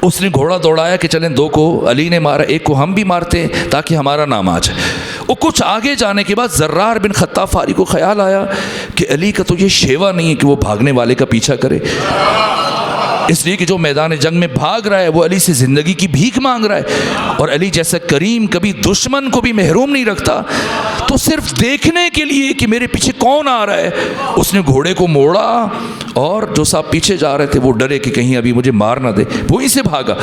اس نے گھوڑا دوڑایا کہ چلیں 2 کو علی نے مارا، ایک کو ہم بھی مارتے ہیں تاکہ ہمارا نام آ جائے۔ وہ کچھ آگے جانے کے بعد زرار بن خطاب فہری کو خیال آیا کہ علی کا تو یہ شیوا نہیں ہے کہ وہ بھاگنے والے کا پیچھا کرے، اس لیے کہ جو میدان جنگ میں بھاگ رہا ہے وہ علی سے زندگی کی بھیک مانگ رہا ہے، اور علی جیسا کریم کبھی دشمن کو بھی محروم نہیں رکھتا۔ تو صرف دیکھنے کے لیے کہ میرے پیچھے کون آ رہا ہے، اس نے گھوڑے کو موڑا اور جو صاحب پیچھے جا رہے تھے وہ ڈرے کہ کہیں ابھی مجھے مار نہ دے، وہیں سے بھاگا،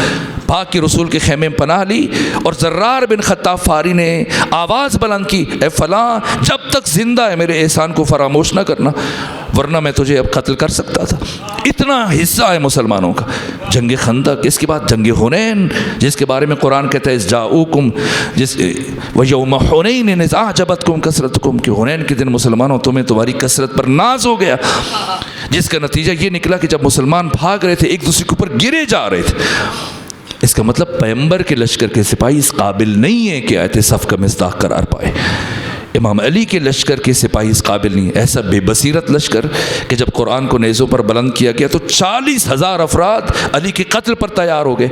بھاگ کے رسول کے خیمے میں پناہ لی، اور زرار بن خطاب فہری نے آواز بلند کی اے فلاں جب تک زندہ ہے میرے احسان کو فراموش نہ کرنا، ورنہ میں تجھے اب قتل کر سکتا تھا۔ اتنا حصہ ہے مسلمانوں کا۔ جنگ خندق، اس کے بعد جنگ حنین جس کے بارے میں قرآن کہتا ہے جاؤکم ویوم حنین اذ اعجبتکم کثرتکم، کہ حنین کے دن مسلمانوں تمہیں تمہاری کثرت پر ناز ہو گیا، جس کا نتیجہ یہ نکلا کہ جب مسلمان بھاگ رہے تھے ایک دوسرے کے اوپر گرے جا رہے تھے۔ اس کا مطلب پیغمبر کے لشکر کے سپاہی اس قابل نہیں ہے کہ آیت صف کا مصداق قرار پائے۔ امام علی کے لشکر کے سپاہی اس قابل نہیں، ایسا بے بصیرت لشکر کہ جب قرآن کو نیزوں پر بلند کیا گیا تو 40,000 افراد علی کے قتل پر تیار ہو گئے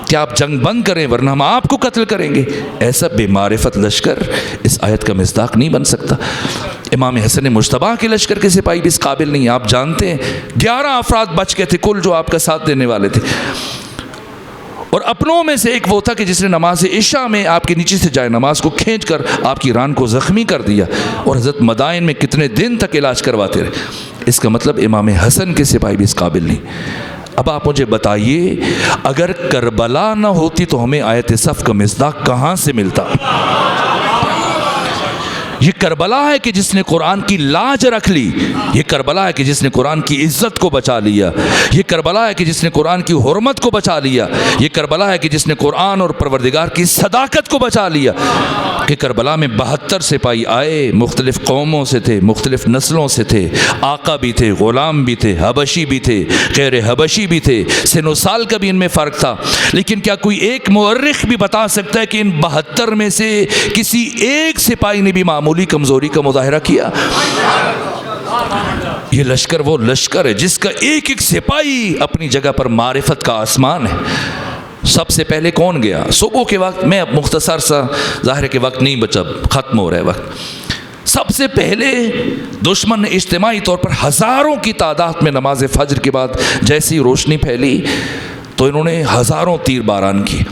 کہ آپ جنگ بند کریں ورنہ ہم آپ کو قتل کریں گے۔ ایسا بے معرفت لشکر اس آیت کا مصداق نہیں بن سکتا۔ امام حسن مجتبیٰ کے لشکر کے سپاہی بھی اس قابل نہیں، آپ جانتے ہیں 11 افراد بچ گئے تھے کل جو آپ کا ساتھ دینے والے تھے، اور اپنوں میں سے ایک وہ تھا کہ جس نے نماز عشاء میں آپ کے نیچے سے جائے نماز کو کھینچ کر آپ کی ران کو زخمی کر دیا، اور حضرت مدائن میں کتنے دن تک علاج کرواتے رہے۔ اس کا مطلب امام حسن کے سپاہی بھی اس قابل نہیں۔ اب آپ مجھے بتائیے اگر کربلا نہ ہوتی تو ہمیں آیت صف کا مصداق کہاں سے ملتا؟ یہ کربلا ہے کہ جس نے قرآن کی لاج رکھ لی، یہ کربلا ہے کہ جس نے قرآن کی عزت کو بچا لیا، یہ کربلا ہے کہ جس نے قرآن کی حرمت کو بچا لیا، یہ کربلا ہے کہ جس نے قرآن اور پروردگار کی صداقت کو بچا لیا۔ کہ کربلا میں 72 سپاہی آئے، مختلف قوموں سے تھے، مختلف نسلوں سے تھے، آقا بھی تھے، غلام بھی تھے، حبشی بھی تھے، غیر حبشی بھی تھے، سن و سال کا بھی ان میں فرق تھا، لیکن کیا کوئی ایک مورخ بھی بتا سکتا ہے کہ ان 72 میں سے کسی ایک سپاہی نے بھی معمولی کمزوری کا مظاہرہ کیا؟ یہ لشکر وہ لشکر ہے جس کا ایک ایک سپاہی اپنی جگہ پر معرفت کا آسمان ہے۔ سب سے پہلے کون گیا؟ صبح کے وقت، میں اب مختصر سا، ظاہر کہ وقت نہیں بچا، ختم ہو رہا ہے وقت۔ سب سے پہلے دشمن نے اجتماعی طور پر ہزاروں کی تعداد میں نماز فجر کے بعد جیسی روشنی پھیلی تو انہوں نے ہزاروں تیر باران کی۔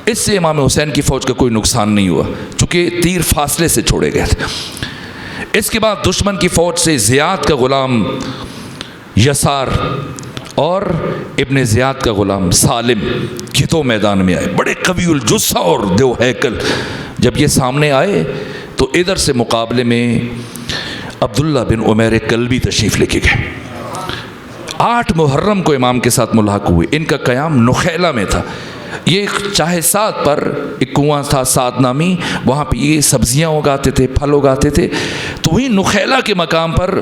اس سے امام حسین کی فوج کا کوئی نقصان نہیں ہوا چونکہ تیر فاصلے سے چھوڑے گئے تھے۔ اس کے بعد دشمن کی فوج سے زیاد کا غلام یسار اور ابن زیاد کا غلام سالم یہ دو میدان میں آئے، بڑے قوی الجثہ اور دیو ہیکل۔ جب یہ سامنے آئے تو ادھر سے مقابلے میں عبداللہ بن عمیر کلبی تشریف لے کے گئے۔ 8 محرم کو امام کے ساتھ ملحق ہوئے۔ ان کا قیام نخیلہ میں تھا، یہ چاہے سات پر ایک کنواں تھا سات نامی، وہاں پہ یہ سبزیاں اگاتے تھے، پھل اگاتے تھے. تو وہیں نخیلہ کے مقام پر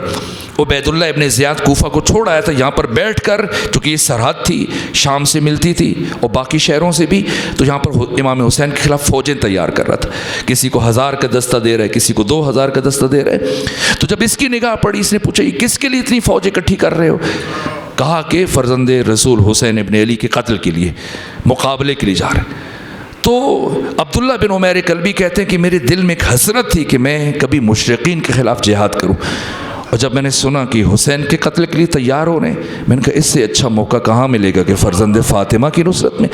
عبید اللہ ابن زیاد کوفہ کو چھوڑ آیا تھا. یہاں پر بیٹھ کر، چونکہ یہ سرحد تھی، شام سے ملتی تھی اور باقی شہروں سے بھی، تو یہاں پر امام حسین کے خلاف فوجیں تیار کر رہا تھا. کسی کو 1000 کا دستہ دے رہا ہے، کسی کو 2000 کا دستہ دے رہا ہے. تو جب اس کی نگاہ پڑی، اس نے پوچھا یہ کس کے لیے اتنی فوج اکٹھی کر رہے ہو؟ کہا کہ فرزند رسول حسین ابن علی کے قتل کے لیے، مقابلے کے لیے جا رہے. تو عبداللہ بن عمیر کلبی کہتے ہیں کہ میرے دل میں ایک حسرت تھی کہ میں کبھی مشرقین کے خلاف جہاد کروں، اور جب میں نے سنا کہ حسین کے قتل کے لیے تیار ہو رہے ہیں، میں نے کہا اس سے اچھا موقع کہاں ملے گا کہ فرزند فاطمہ کی نصرت میں.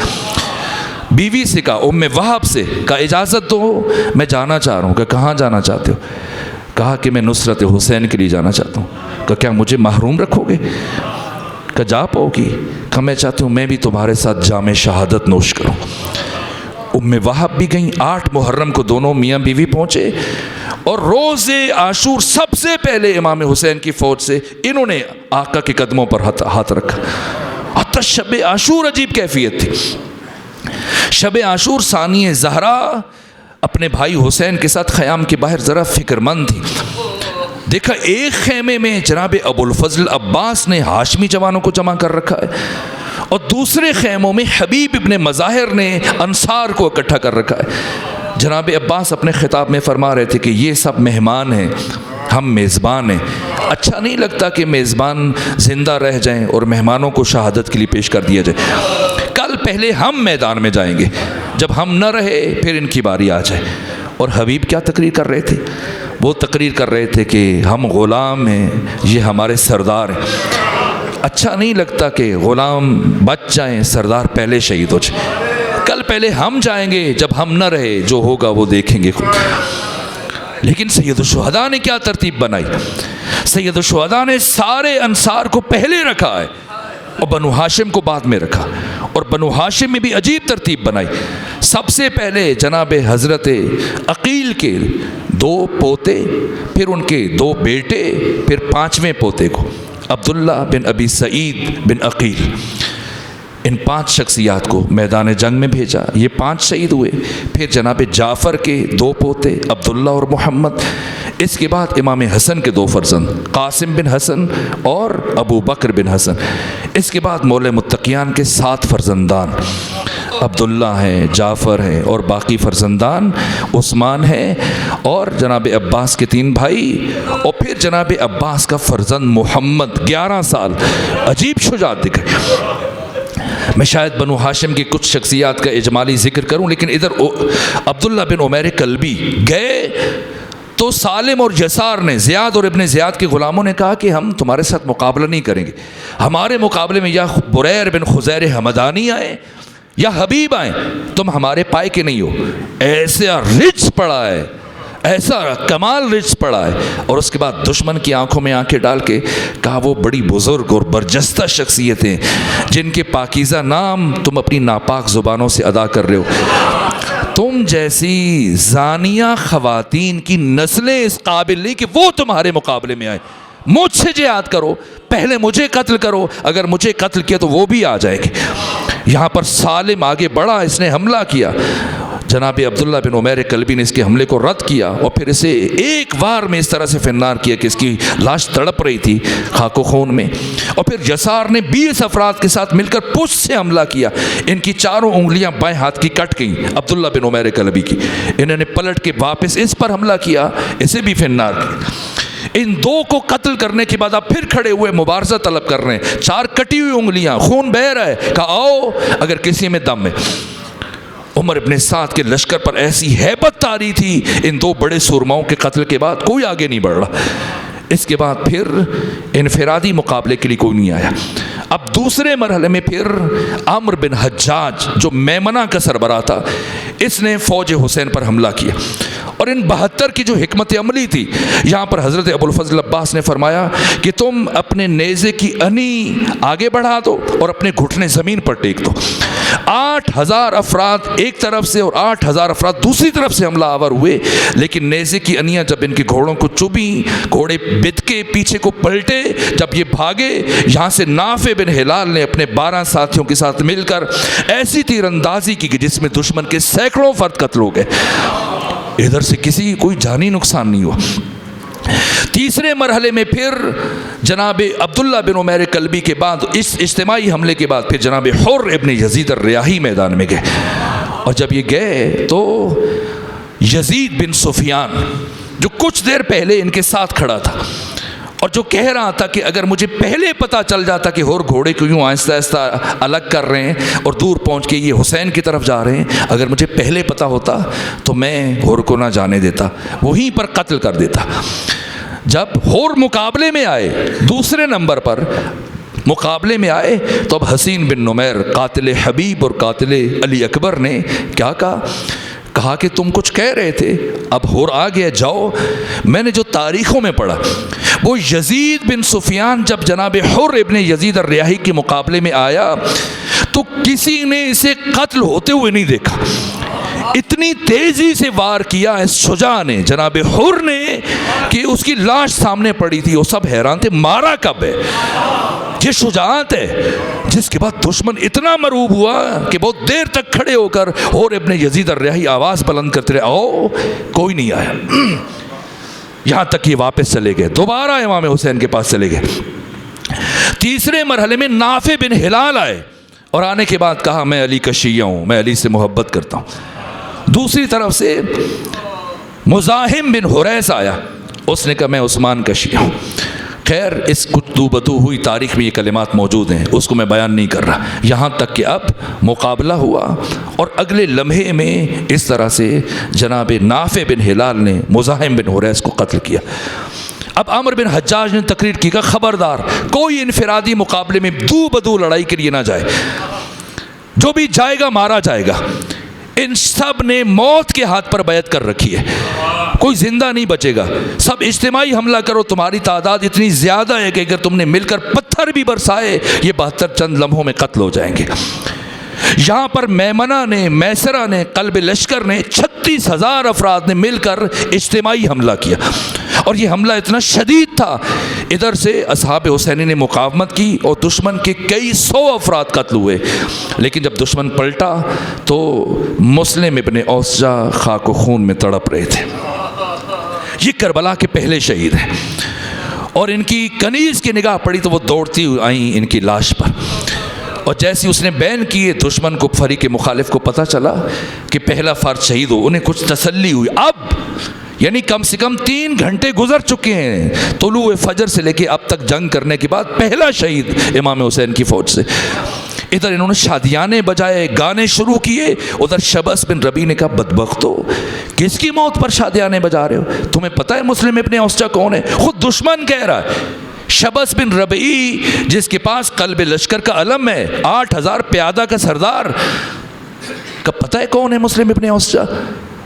بیوی سے کہا، ام وہب سے کہا اجازت دو، میں جانا چاہ رہا ہوں. کہ کہاں جانا چاہتے ہو؟ کہا کہ میں نصرت حسین کے لیے جانا چاہتا ہوں. کہ کیا مجھے محروم رکھو گے؟ کہ جا پاؤ گی؟ کہ میں چاہتی ہوں میں بھی تمہارے ساتھ جام شہادت نوش کروں. ام وہب بھی گئیں. 8 محرم کو دونوں میاں بیوی پہنچے، اور روز عاشور سب سے پہلے امام حسین کی فوج سے انہوں نے آقا کے قدموں پر ہاتھ رکھا. حتی شب عاشور عجیب کیفیت تھی. شب عاشور ثانی زہرا اپنے بھائی حسین کے ساتھ خیام کے باہر ذرا فکر مند تھی. دیکھا ایک خیمے میں جناب ابو الفضل عباس نے ہاشمی جوانوں کو جمع کر رکھا ہے، اور دوسرے خیموں میں حبیب ابن مظاہر نے انصار کو اکٹھا کر رکھا ہے. جناب عباس اپنے خطاب میں فرما رہے تھے کہ یہ سب مہمان ہیں، ہم میزبان ہیں. اچھا نہیں لگتا کہ میزبان زندہ رہ جائیں اور مہمانوں کو شہادت کے لیے پیش کر دیا جائے. کل پہلے ہم میدان میں جائیں گے، جب ہم نہ رہے پھر ان کی باری آ جائے. اور حبیب کیا تقریر کر رہے تھے؟ وہ تقریر کر رہے تھے کہ ہم غلام ہیں، یہ ہمارے سردار ہیں. اچھا نہیں لگتا کہ غلام بچ جائیں، سردار پہلے شہید ہو جائیں. کل پہلے ہم جائیں گے، جب ہم نہ رہے جو ہوگا وہ دیکھیں گے خود. لیکن سید الشہداء نے کیا ترتیب بنائی؟ سید الشہداء نے سارے انصار کو پہلے رکھا ہے اور بنو ہاشم کو بعد میں رکھا. اور بنو ہاشم میں بھی عجیب ترتیب بنائی. سب سے پہلے جناب حضرت عقیل کے 2 پوتے، پھر ان کے 2 بیٹے، پھر 5ویں پوتے کو عبداللہ بن ابی سعید بن عقیل، ان 5 شخصیات کو میدان جنگ میں بھیجا. یہ 5 شہید ہوئے. پھر جناب جعفر کے 2 پوتے عبداللہ اور محمد. اس کے بعد امام حسن کے 2 فرزند قاسم بن حسن اور ابو بکر بن حسن. اس کے بعد مولا متقیان کے 7 فرزندان عبداللہ ہیں، جعفر ہیں، اور باقی فرزندان عثمان ہیں، اور جناب عباس کے 3 بھائی، اور پھر جناب عباس کا فرزند محمد 11 سال. عجیب شجاعت دکھائی. میں شاید بنو ہاشم کی کچھ شخصیات کا اجمالی ذکر کروں، لیکن ادھر عبداللہ بن عمیر کلبی گئے تو سالم اور یسار نے، زیاد اور ابن زیاد کے غلاموں نے کہا کہ ہم تمہارے ساتھ مقابلہ نہیں کریں گے. ہمارے مقابلے میں یا بریر بن خزیر حمدانی آئے یا حبیب آئیں، تم ہمارے پائے کے نہیں ہو. ایسا رچ پڑا ہے، ایسا کمال رچ پڑا ہے. اور اس کے بعد دشمن کی آنکھوں میں آنکھیں ڈال کے کہا وہ بڑی بزرگ اور برجستہ شخصیتیں جن کے پاکیزہ نام تم اپنی ناپاک زبانوں سے ادا کر رہے ہو، تم جیسی زانیہ خواتین کی نسلیں اس قابل نہیں کہ وہ تمہارے مقابلے میں آئے. مجھ سے جہاد کرو، پہلے مجھے قتل کرو، اگر مجھے قتل کیا تو وہ بھی آ جائے گے. یہاں پر سالم آگے بڑھا، اس نے حملہ کیا. جناب عبداللہ بن عمیر کلبی نے اس کے حملے کو رد کیا اور پھر اسے ایک وار میں اس طرح سے فنار کیا کہ اس کی لاش تڑپ رہی تھی خاک و خون میں. اور پھر یسار نے 20 افراد کے ساتھ مل کر پشت سے حملہ کیا. ان کی 4 انگلیاں بائیں ہاتھ کی کٹ گئیں عبداللہ بن عمیر کلبی کی. انہوں نے پلٹ کے واپس اس پر حملہ کیا، اسے بھی فنار کیا. ان 2 کو قتل کرنے کے بعد آپ پھر کھڑے ہوئے مبارزہ طلب کر رہے ہیں. 4 کٹی ہوئی انگلیاں، خون بہہ رہا ہے. کہا آؤ اگر کسی میں دم ہے. عمر ابن سعد کے لشکر پر ایسی ہیبت طاری تھی ان 2 بڑے سرماؤں کے قتل کے بعد کوئی آگے نہیں بڑھ رہا. اس کے بعد پھر انفرادی مقابلے کے لیے کوئی نہیں آیا. اب دوسرے مرحلے میں پھر عمرو بن حجاج جو میمنہ کا سربراہ تھا، اس نے فوج حسین پر حملہ کیا اور ان 72 کی جو حکمت عملی تھی، یہاں پر حضرت ابوالفضل عباس نے فرمایا کہ تم اپنے نیزے کی انی آگے بڑھا دو اور اپنے گھٹنے زمین پر ٹیک دو۔ 8000 افراد ایک طرف سے اور 8000 افراد دوسری طرف سے حملہ آور ہوئے، لیکن نیزے کی انیاں جب ان کے گھوڑوں کو چبھیں، گھوڑے بد کے پیچھے کو پلٹے، جب یہ بھاگے، یہاں سے نافع بن ہلال نے اپنے 12 ساتھیوں کے ساتھ مل کر ایسی تیر اندازی کی کہ جس میں دشمن کے سینکڑوں فرد قتل ہو گئے، ادھر سے کسی کوئی جانی نقصان نہیں ہوا۔ تیسرے مرحلے میں پھر جناب عبداللہ بن عمیر کلبی کے بعد، اس اجتماعی حملے کے بعد پھر جناب حر ابن یزید الریاحی میدان میں گئے، اور جب یہ گئے تو یزید بن سفیان جو کچھ دیر پہلے ان کے ساتھ کھڑا تھا اور جو کہہ رہا تھا کہ اگر مجھے پہلے پتہ چل جاتا کہ اور گھوڑے کو یوں آہستہ آہستہ الگ کر رہے ہیں اور دور پہنچ کے یہ حسین کی طرف جا رہے ہیں، اگر مجھے پہلے پتہ ہوتا تو میں ہور کو نہ جانے دیتا، وہیں پر قتل کر دیتا۔ جب ہور مقابلے میں آئے، دوسرے نمبر پر مقابلے میں آئے، تو اب حسین بن نمیر قاتل حبیب اور قاتل علی اکبر نے کیا کہا کہ تم کچھ کہہ رہے تھے، اب ہور آ گیا، جاؤ۔ میں نے جو تاریخوں میں پڑھا، وہ یزید بن سفیان جب جناب حر ابن یزید الریاحی کے مقابلے میں آیا تو کسی نے اسے قتل ہوتے ہوئے نہیں دیکھا، اتنی تیزی سے وار کیا اس شجاع نے، جناب حر نے، کہ اس کی لاش سامنے پڑی تھی، وہ سب حیران تھے مارا کب ہے، یہ شجاعت ہے۔ جس کے بعد دشمن اتنا مرعوب ہوا کہ بہت دیر تک کھڑے ہو کر حر ابن یزید الریاحی آواز بلند کرتے رہے، آؤ، کوئی نہیں آیا، یہاں تک یہ واپس چلے گئے، دوبارہ امام حسین کے پاس چلے گئے۔ تیسرے مرحلے میں نافع بن ہلال آئے اور آنے کے بعد کہا میں علی کا شیعہ ہوں، میں علی سے محبت کرتا ہوں۔ دوسری طرف سے مزاحم بن حریث آیا، اس نے کہا میں عثمان کا شیعہ ہوں۔ خیر اس کچھ دو بدو ہوئی تاریخ میں یہ کلمات موجود ہیں، اس کو میں بیان نہیں کر رہا، یہاں تک کہ اب مقابلہ ہوا اور اگلے لمحے میں اس طرح سے جناب نافع بن ہلال نے مزاحم بن حریث کو قتل کیا۔ اب عمرو بن حجاج نے تقریر کی کہ خبردار کوئی انفرادی مقابلے میں دو بدو لڑائی کے لیے نہ جائے، جو بھی جائے گا مارا جائے گا۔ ان سب نے موت کے ہاتھ پر بیعت کر رکھی ہے، کوئی زندہ نہیں بچے گا، سب اجتماعی حملہ کرو، تمہاری تعداد اتنی زیادہ ہے کہ اگر تم نے مل کر پتھر بھی برسائے یہ 72 چند لمحوں میں قتل ہو جائیں گے۔ یہاں پر میمنہ نے، میسرہ نے، قلب لشکر نے، 36,000 افراد نے مل کر اجتماعی حملہ کیا، اور یہ حملہ اتنا شدید تھا، ادھر سے اصحاب حسینی نے مقاومت کی اور دشمن کے کئی سو افراد قتل ہوئے، لیکن جب دشمن پلٹا تو مسلم ابن اوسجا خاک و خون میں تڑپ رہے تھے۔ یہ کربلا کے پہلے شہید ہیں، اور ان کی کنیز کی نگاہ پڑی تو وہ دوڑتی آئیں ان کی لاش پر، اور جیسی اس نے بین کیے دشمن کو، فریق مخالف کو پتہ چلا کہ پہلا فرد شہید ہو، انہیں کچھ تسلی ہوئی۔ اب یعنی کم سے کم 3 گھنٹے گزر چکے ہیں طلوع فجر سے لے کے اب تک جنگ کرنے کے بعد، پہلا شہید امام حسین کی فوج سے۔ ادھر انہوں نے شادیانے بجائے، گانے شروع کیے، ادھر شبس بن ربیع نے کہا بدبختو کس کی موت پر شادیانے بجا رہے ہو، تمہیں پتہ ہے مسلم ابن اوسجا کون ہے؟ خود دشمن کہہ رہا ہے، شبس بن ربیع جس کے پاس قلب لشکر کا علم ہے، 8000 پیادہ کا سردار، کا پتہ ہے کون ہے مسلم ابن اوسجا؟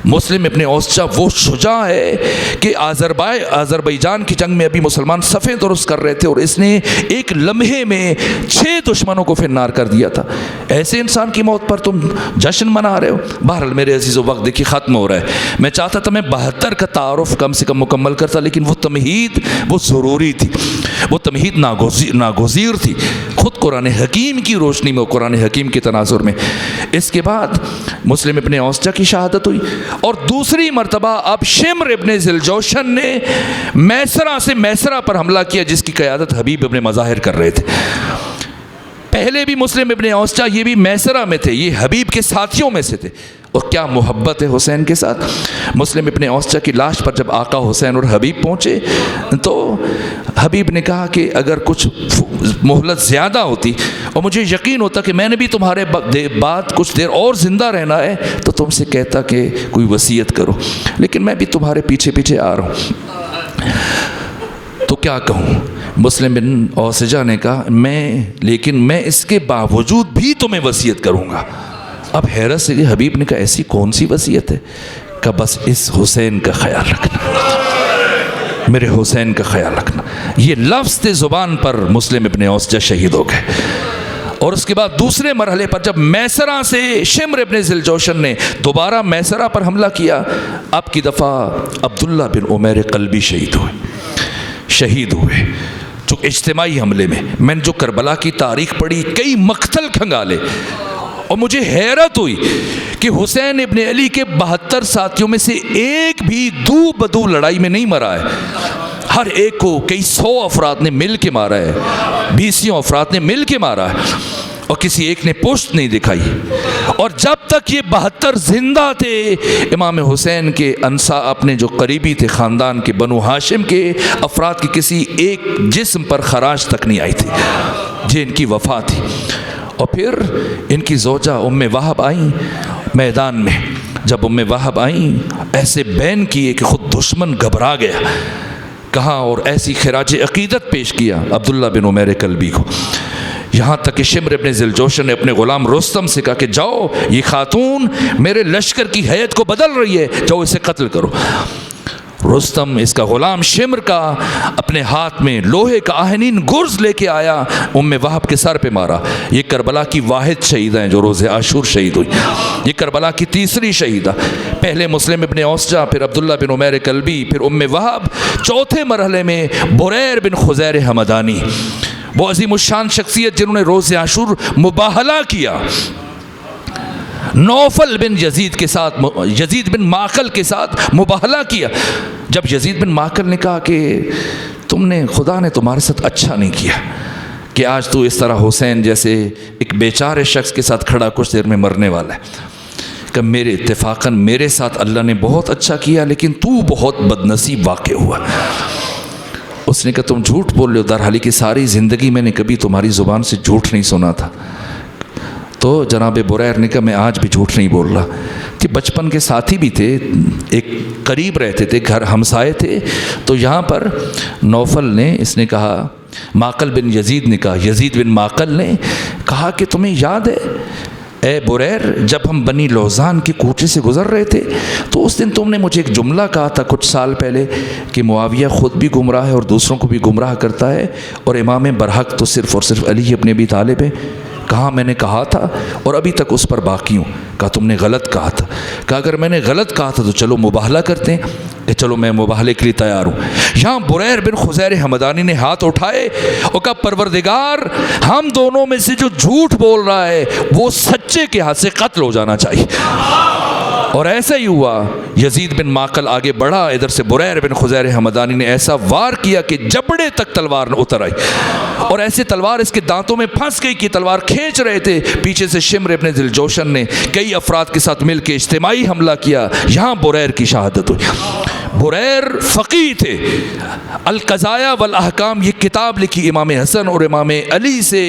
مسلم ابن اوسجا وہ شجاع ہے کہ آذربائیجان کی جنگ میں ابھی مسلمان صفیں درست کر رہے تھے اور اس نے ایک لمحے میں 6 دشمنوں کو فنار کر دیا تھا۔ ایسے انسان کی موت پر تم جشن منا رہے ہو۔ بہرحال میرے عزیزو وقت دیکھیے ختم ہو رہا ہے، میں چاہتا تھا میں 72 کا تعارف کم سے کم مکمل کرتا، لیکن وہ تمہید وہ ضروری تھی، وہ تمہید ناگزیر تھی، خود قرآن حکیم کی روشنی میں، قرآن حکیم کے تناظر میں۔ اس کے بعد مسلم ابن اوسجا کی شہادت ہوئی، اور دوسری مرتبہ اب شمر ابن ذوالجوشن نے میسرہ سے میسرہ پر حملہ کیا، جس کی قیادت حبیب ابن مظاہر کر رہے تھے۔ پہلے بھی مسلم ابن اوسجا یہ بھی میسرہ میں تھے، یہ حبیب کے ساتھیوں میں سے تھے، اور کیا محبت ہے حسین کے ساتھ۔ مسلم ابن اوسجا کی لاش پر جب آقا حسین اور حبیب پہنچے تو حبیب نے کہا کہ اگر کچھ مہلت زیادہ ہوتی اور مجھے یقین ہوتا کہ میں نے بھی تمہارے بعد کچھ دیر اور زندہ رہنا ہے تو تم سے کہتا کہ کوئی وصیت کرو، لیکن میں بھی تمہارے پیچھے پیچھے آ رہا ہوں، تو کیا کہوں۔ مسلم بن اوسجا نے کہا لیکن میں اس کے باوجود بھی تمہیں وصیت کروں گا۔ اب حیرت سے حبیب نے کہا ایسی کون سی وصیت ہے؟ کہ بس اس حسین کا خیال رکھنا، میرے حسین کا خیال رکھنا۔ یہ لفظ تھے زبان پر، مسلم ابن اوسجہ شہید ہو گئے۔ اور اس کے بعد دوسرے مرحلے پر جب میسرہ سے شمر ابن ذوالجوشن نے دوبارہ میسرہ پر حملہ کیا، اب کی دفعہ عبداللہ بن عمیر قلبی شہید ہوئے جو اجتماعی حملے میں نے جو کربلا کی تاریخ پڑھی، کئی مقتل کھنگالے، اور مجھے حیرت ہوئی کہ حسین ابن علی کے 72 ساتھیوں میں سے ایک بھی دو بدو لڑائی میں نہیں مرا ہے، ہر ایک کو کئی 100 افراد نے مل کے مارا ہے، 20 افراد نے مل کے مارا ہے، اور کسی ایک نے پشت نہیں دکھائی۔ اور جب تک یہ 72 زندہ تھے، امام حسین کے انصار اپنے جو قریبی تھے خاندان کے بنو ہاشم کے افراد کی کسی ایک جسم پر خراش تک نہیں آئی تھی، یہ ان کی وفات تھی۔ اور پھر ان کی زوجہ ام وہب آئیں میدان میں، جب ام وہب آئیں ایسے بین کیے کہ خود دشمن گھبرا گیا، کہا اور ایسی خراج عقیدت پیش کیا عبداللہ بن عمیر قلبی کو، یہاں تک کہ شمر ابن ذوالجوشن نے اپنے غلام رستم سے کہا کہ جاؤ، یہ خاتون میرے لشکر کی ہیئت کو بدل رہی ہے، جاؤ اسے قتل کرو۔ رستم اس کا غلام شمر کا اپنے ہاتھ میں لوہے کا آہنین گرز لے کے آیا، ام وہب کے سر پہ مارا۔ یہ کربلا کی واحد شہیدہ ہیں جو روز عاشور شہید ہوئی، یہ کربلا کی تیسری شہیدہ، پہلے مسلم ابن اوسجہ، پھر عبداللہ بن عمیر قلبی، پھر ام وہب، چوتھے مرحلے میں بریر بن خزیر حمدانی، وہ عظیم الشان شخصیت جنہوں نے روز عاشور مباہلہ کیا، نوفل بن یزید کے ساتھ، یزید بن معقل کے ساتھ مباہلہ کیا۔ جب یزید بن معقل نے کہا کہ تم نے، خدا نے تمہارے ساتھ اچھا نہیں کیا کہ آج تو اس طرح حسین جیسے ایک بیچارے شخص کے ساتھ کھڑا کچھ دیر میں مرنے والا ہے، کہ میرے اتفاقاً میرے ساتھ اللہ نے بہت اچھا کیا، لیکن تو بہت بدنصیب واقع ہوا۔ اس نے کہا تم جھوٹ بول رہے ہو، درحالی کہ ساری زندگی میں نے کبھی تمہاری زبان سے جھوٹ نہیں سنا تھا۔ تو جناب بریر نے کہا میں آج بھی جھوٹ نہیں بول رہا، کہ بچپن کے ساتھی بھی تھے، ایک قریب رہتے تھے، گھر ہمسائے تھے۔ تو یہاں پر نوفل نے، اس نے کہا، معقل بن یزید نے کہا، یزید بن معقل نے کہا کہ تمہیں یاد ہے اے بریر جب ہم بنی لوزان کے کوچے سے گزر رہے تھے تو اس دن تم نے مجھے ایک جملہ کہا تھا کچھ سال پہلے کہ معاویہ خود بھی گمراہ ہے اور دوسروں کو بھی گمراہ کرتا ہے اور امام برحق تو صرف اور صرف علی ابن ابی طالب ہے۔ کہا میں نے کہا تھا اور ابھی تک اس پر باقی ہوں۔ کہا تم نے غلط کہا تھا۔ کہا اگر میں نے غلط کہا تھا تو چلو مباہلہ کرتے ہیں، کہ چلو میں مباہلے کے لیے تیار ہوں۔ یہاں بریر بن خزیر حمدانی نے ہاتھ اٹھائے اور کہا پروردگار ہم دونوں میں سے جو جھوٹ بول رہا ہے وہ سچے کے ہاتھ سے قتل ہو جانا چاہیے۔ اور ایسا ہی ہوا، یزید بن معقل آگے بڑھا، ادھر سے بریر بن خزیر حمدانی نے ایسا وار کیا کہ جبڑے تک تلوار نہ اتر آئی اور ایسے تلوار اس کے دانتوں میں پھنس گئی کہ تلوار کھینچ رہے تھے۔ پیچھے سے شمر ابن ذوالجوشن نے کئی افراد کے ساتھ مل کے اجتماعی حملہ کیا۔ یہاں بریر کی شہادت ہوئی۔ بریر فقیہ تھے، القضایا والاحکام یہ کتاب لکھی امام حسن اور امام علی سے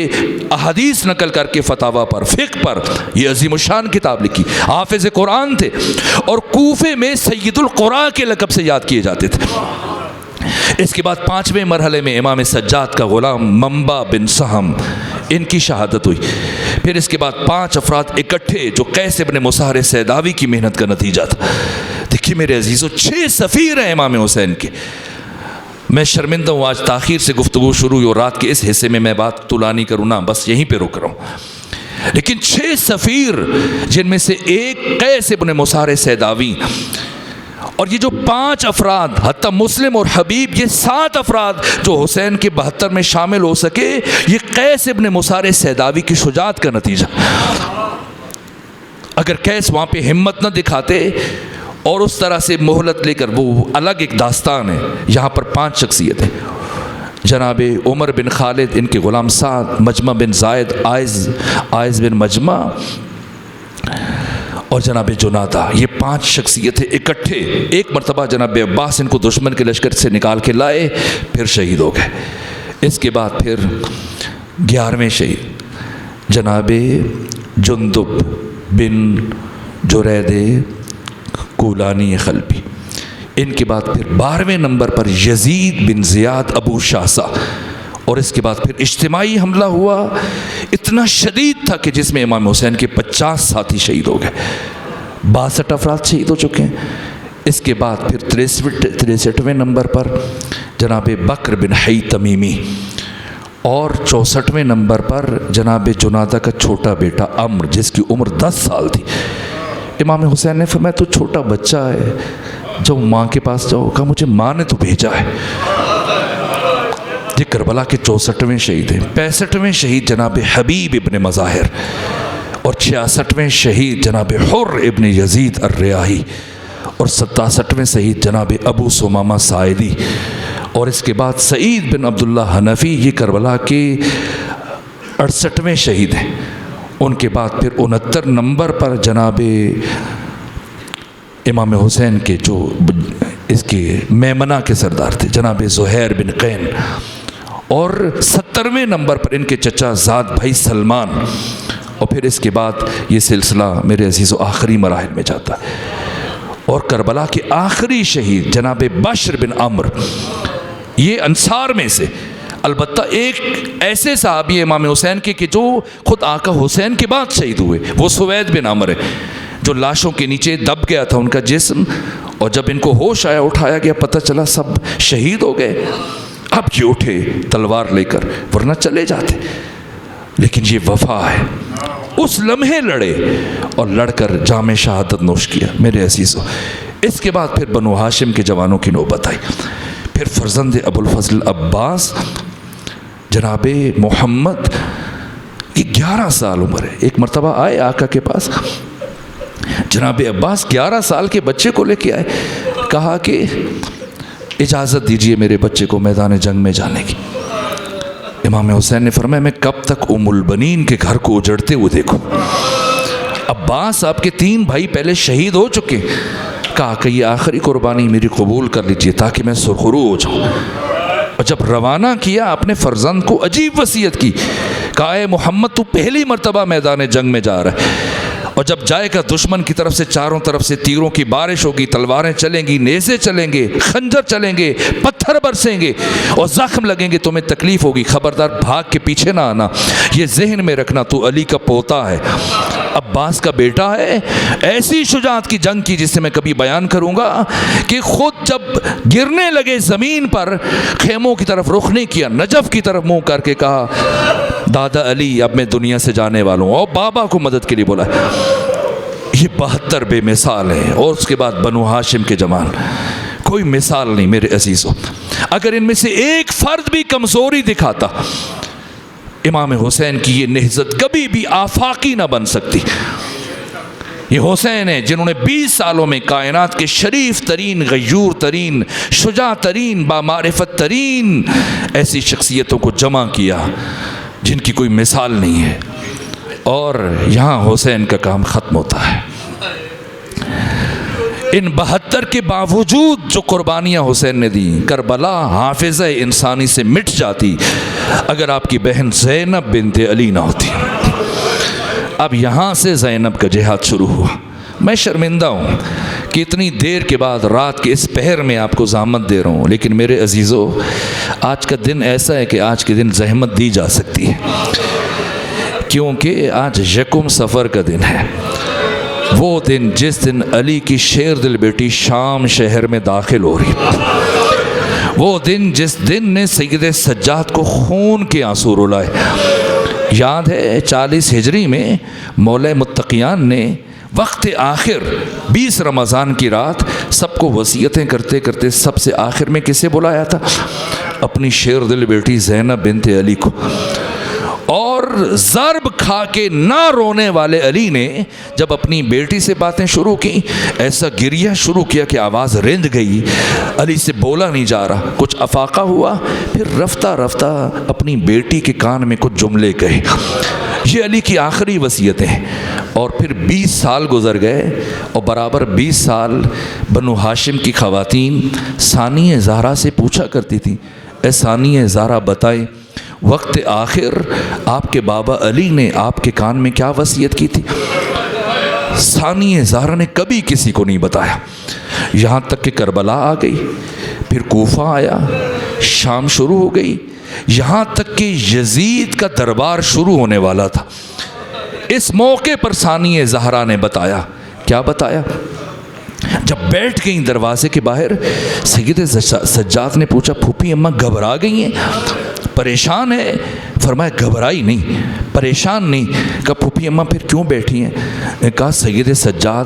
احادیث نقل کر کے فتاوی پر، فقہ پر، یہ عظیم الشان کتاب لکھی۔ حافظ قرآن تھے اور کوفے میں سید القراء کے لقب سے یاد کیے جاتے تھے۔ اس کے بعد 5ویں مرحلے میں امام سجاد کا غلام منبع بن سہم، ان کی شہادت ہوئی۔ پھر اس کے بعد 5 افراد اکٹھے جو قیس ابن مصہر سیداوی کی محنت کا نتیجہ تھا۔ دیکھیے میرے عزیزو، 6 سفیر ہیں امام حسین کے۔ میں شرمندہ ہوں آج تاخیر سے گفتگو شروع ہوئی اور رات کے اس حصے میں بات طولانی کروں نا، بس یہیں پہ رک رہا ہوں۔ لیکن 6 سفیر جن میں سے ایک قیس ابن مصہر سیداوی، اور یہ جو 5 افراد حتیٰ مسلم اور حبیب، یہ 7 افراد جو حسین کے 72 میں شامل ہو سکے، یہ قیس ابن مصہر سیداوی کی شجاعت کا نتیجہ۔ اگر قیس وہاں پہ ہمت نہ دکھاتے اور اس طرح سے مہلت لے کر، وہ الگ ایک داستان ہے۔ یہاں پر 5 شخصیتیں، جناب عمر بن خالد، ان کے غلام سعد، مجمع بن زائد، آئز بن مجمع اور جناب جنادہ، یہ 5 شخصیتیں اکٹھے ایک مرتبہ جناب عباس ان کو دشمن کے لشکر سے نکال کے لائے، پھر شہید ہو گئے۔ اس کے بعد پھر 11ویں شہید جناب جندب بن جرید کولانی خلبی، ان کے بعد پھر 12ویں نمبر پر یزید بن زیاد ابو شاہسا، اور اس کے بعد پھر اجتماعی حملہ ہوا، اتنا شدید تھا کہ جس میں امام حسین کے 50 ساتھی شہید ہو گئے۔ 62 افراد شہید ہو چکے ہیں۔ اس کے بعد پھر 63ویں نمبر پر جناب بکر بن حی تمیمی، اور 64ویں نمبر پر جناب جنادہ کا چھوٹا بیٹا عمرو جس کی عمر 10 سال تھی۔ امام حسین نے فرمایا تو چھوٹا بچہ ہے، جب ماں کے پاس جاؤ، کہا مجھے ماں نے تو بھیجا ہے۔ یہ کربلا کے 64ویں شہید ہیں۔ 65ویں شہید جناب حبیب ابن مظاہر، اور 66ویں شہید جناب حر ابن یزید الریاحی، اور 67ویں شہید جناب ابو ثمامہ ساعدی، اور اس کے بعد سعید بن عبداللہ حنفی، یہ کربلا کے 68ویں شہید ہیں۔ ان کے بعد پھر 69 نمبر پر جناب امام حسین کے جو اس کے میمنہ کے سردار تھے جناب زہیر بن قین، اور 70ویں نمبر پر ان کے چچا زاد بھائی سلمان، اور پھر اس کے بعد یہ سلسلہ میرے عزیز و آخری مراحل میں جاتا ہے۔ اور کربلا کے آخری شہید جناب بشر بن عمرو، یہ انصار میں سے، البتہ ایک ایسے صحابی امام حسین کے کہ جو خود آقا حسین کے بعد شہید ہوئے، وہ سوید بن عمرو ہے، جو لاشوں کے نیچے دب گیا تھا ان کا جسم، اور جب ان کو ہوش آیا، اٹھایا گیا، پتہ چلا سب شہید ہو گئے۔ اب یہ اٹھے تلوار لے کر، ورنہ چلے جاتے، لیکن یہ وفا ہے، اس لمحے لڑے اور لڑ کر جام شہادت نوش کیا میرے عزیزو۔ اس کے بعد پھر بنو ہاشم کے جوانوں کی نوبت آئی، پھر فرزند ابو الفضل عباس جناب محمد کی 11 سال عمر ہے، ایک مرتبہ آئے آقا کے پاس، جناب عباس 11 سال کے بچے کو لے کے آئے، کہا کہ اجازت دیجئے میرے بچے کو میدان جنگ میں جانے کی۔ امام حسین نے فرمایا میں کب تک ام البنین کے گھر کو اجڑتے ہوئے دیکھوں؟ عباس آپ کے 3 بھائی پہلے شہید ہو چکے، کہا کہ یہ آخری قربانی میری قبول کر لیجئے تاکہ میں سرخرو ہو جاؤں۔ اور جب روانہ کیا اپنے فرزند کو عجیب وصیت کی، کہا اے محمد تو پہلی مرتبہ میدان جنگ میں جا رہا ہے، اور جب جائے گا دشمن کی طرف سے چاروں طرف سے تیروں کی بارش ہوگی، تلواریں چلیں گی، نیزے چلیں گے، خنجر چلیں گے، پتھر برسیں گے اور زخم لگیں گے، تمہیں تکلیف ہوگی، خبردار بھاگ کے پیچھے نہ آنا، یہ ذہن میں رکھنا تو علی کا پوتا ہے، عباس کا بیٹا ہے۔ ایسی شجاعت کی جنگ کی جسے میں کبھی بیان کروں گا کہ خود جب گرنے لگے زمین پر، خیموں کی طرف رخ نہیں کیا، نجف کی طرف منہ کر کے کہا دادا علی اب میں دنیا سے جانے والا ہوں، اور بابا کو مدد کے لیے بولا۔ یہ 72 بے مثال ہیں، اور اس کے بعد بنو ہاشم کے جوان، کوئی مثال نہیں میرے عزیزوں۔ اگر ان میں سے ایک فرد بھی کمزوری دکھاتا، امام حسین کی یہ نہضت کبھی بھی آفاقی نہ بن سکتی۔ یہ حسین ہیں جنہوں نے 20 سالوں میں کائنات کے شریف ترین، غیور ترین، شجاع ترین، بامعرفت ترین ایسی شخصیتوں کو جمع کیا جن کی کوئی مثال نہیں ہے، اور یہاں حسین کا کام ختم ہوتا ہے۔ ان 72 کے باوجود جو قربانیاں حسین نے دیں، کربلا حافظہ انسانی سے مٹ جاتی اگر آپ کی بہن زینب بنت علی نہ ہوتی۔ اب یہاں سے زینب کا جہاد شروع ہوا۔ میں شرمندہ ہوں کہ اتنی دیر کے بعد رات کے اس پہر میں آپ کو زحمت دے رہا ہوں، لیکن میرے عزیزو آج کا دن ایسا ہے کہ آج کے دن زحمت دی جا سکتی ہے، کیونکہ آج یکم صفر کا دن ہے، وہ دن جس دن علی کی شیر دل بیٹی شام شہر میں داخل ہو رہی، وہ دن جس دن نے سید سجاد کو خون کے آنسو رلائے۔ یاد ہے 40 ہجری میں مولا متقیان نے وقت آخر 20 رمضان کی رات سب کو وصیتیں کرتے کرتے سب سے آخر میں کسے بلایا تھا؟ اپنی شیر دل بیٹی زینب بنت علی کو۔ اور ضرب کھا کے نہ رونے والے علی نے جب اپنی بیٹی سے باتیں شروع کی، ایسا گریہ شروع کیا کہ آواز رند گئی، علی سے بولا نہیں جا رہا، کچھ افاقہ ہوا، پھر رفتہ رفتہ اپنی بیٹی کے کان میں کچھ جملے کہے۔ یہ علی کی آخری وصیتیں ہیں۔ اور پھر 20 سال گزر گئے، اور برابر 20 سال بنو ہاشم کی خواتین ثانیہ زہرا سے پوچھا کرتی تھیں، اے ثانیہ زہرا بتائیں وقت آخر آپ کے بابا علی نے آپ کے کان میں کیا وصیت کی تھی؟ ثانیہ زہرا نے کبھی کسی کو نہیں بتایا، یہاں تک کہ کربلا آ گئی، پھر کوفہ آیا، شام شروع ہو گئی، یہاں تک کہ یزید کا دربار شروع ہونے والا تھا۔ اس موقع پر ثانیہ زہرا نے بتایا کیا بتایا؟ جب بیٹھ گئیں دروازے کے باہر، سید سجاد نے پوچھا پھوپھی اماں گھبرا گئی ہیں، پریشان ہے؟ فرمایا گھبرائی نہیں، پریشان نہیں۔ کہا پھوپھی اماں پھر کیوں بیٹھی ہیں؟ کہا سید سجاد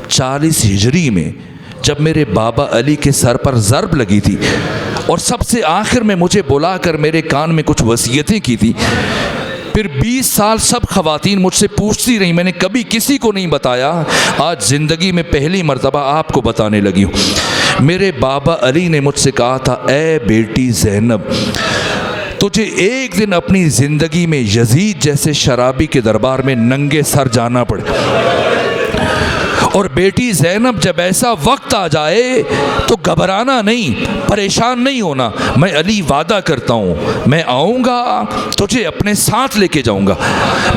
40 ہجری میں جب میرے بابا علی کے سر پر ضرب لگی تھی اور سب سے آخر میں مجھے بلا کر میرے کان میں کچھ وصیتیں کی تھی، پھر 20 سال سب خواتین مجھ سے پوچھتی رہی، میں نے کبھی کسی کو نہیں بتایا، آج زندگی میں پہلی مرتبہ آپ کو بتانے لگی ہوں۔ میرے بابا علی نے مجھ سے کہا تھا اے بیٹی زینب، تجھے ایک دن اپنی زندگی میں یزید جیسے شرابی کے دربار میں ننگے سر جانا پڑے، اور بیٹی زینب جب ایسا وقت آ جائے تو گھبرانا نہیں، پریشان نہیں ہونا، میں علی وعدہ کرتا ہوں میں آؤں گا تجھے اپنے ساتھ لے کے جاؤں گا۔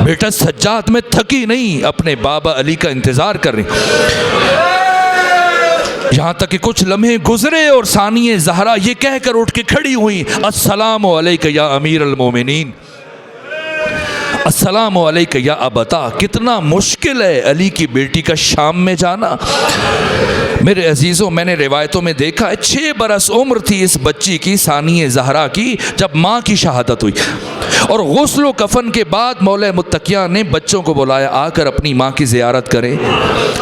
بیٹا سجاد میں تھکی نہیں، اپنے بابا علی کا انتظار کر رہی، یہاں تک کہ کچھ لمحے گزرے اور ثانیہ زہرا یہ کہہ کر اٹھ کے کھڑی ہوئی، السلام علیک یا امیر المومنین، السلام علیک یا ابتا۔ کتنا مشکل ہے علی کی بیٹی کا شام میں جانا۔ میرے عزیزوں، میں نے روایتوں میں دیکھا ہے 6 برس عمر تھی اس بچی کی، ثانیہ زہرا کی، جب ماں کی شہادت ہوئی، اور غسل و کفن کے بعد مولا متقیہ نے بچوں کو بلایا آ کر اپنی ماں کی زیارت کریں۔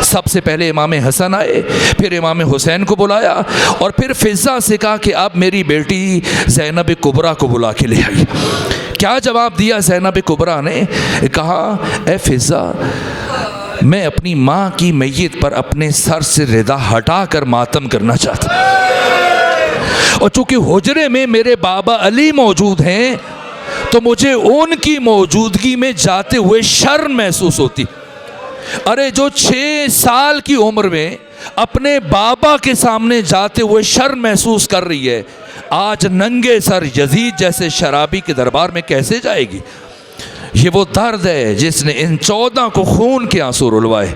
سب سے پہلے امام حسن آئے، پھر امام حسین کو بلایا، اور پھر فضہ سے کہا کہ اب میری بیٹی زینب کبریٰ کو بلا کے لے آئی۔ کیا جواب دیا زینب کبریٰ نے؟ کہا اے فضہ، میں اپنی ماں کی میت پر اپنے سر سے ردا ہٹا کر ماتم کرنا چاہتا، اور چونکہ حجرے میں میرے بابا علی موجود ہیں تو مجھے ان کی موجودگی میں جاتے ہوئے شرم محسوس ہوتی۔ ارے جو 6 سال کی عمر میں اپنے بابا کے سامنے جاتے ہوئے شرم محسوس کر رہی ہے، آج ننگے سر یزید جیسے شرابی کے دربار میں کیسے جائے گی؟ یہ وہ درد ہے جس نے ان 14 کو خون کے آنسو رلوائے۔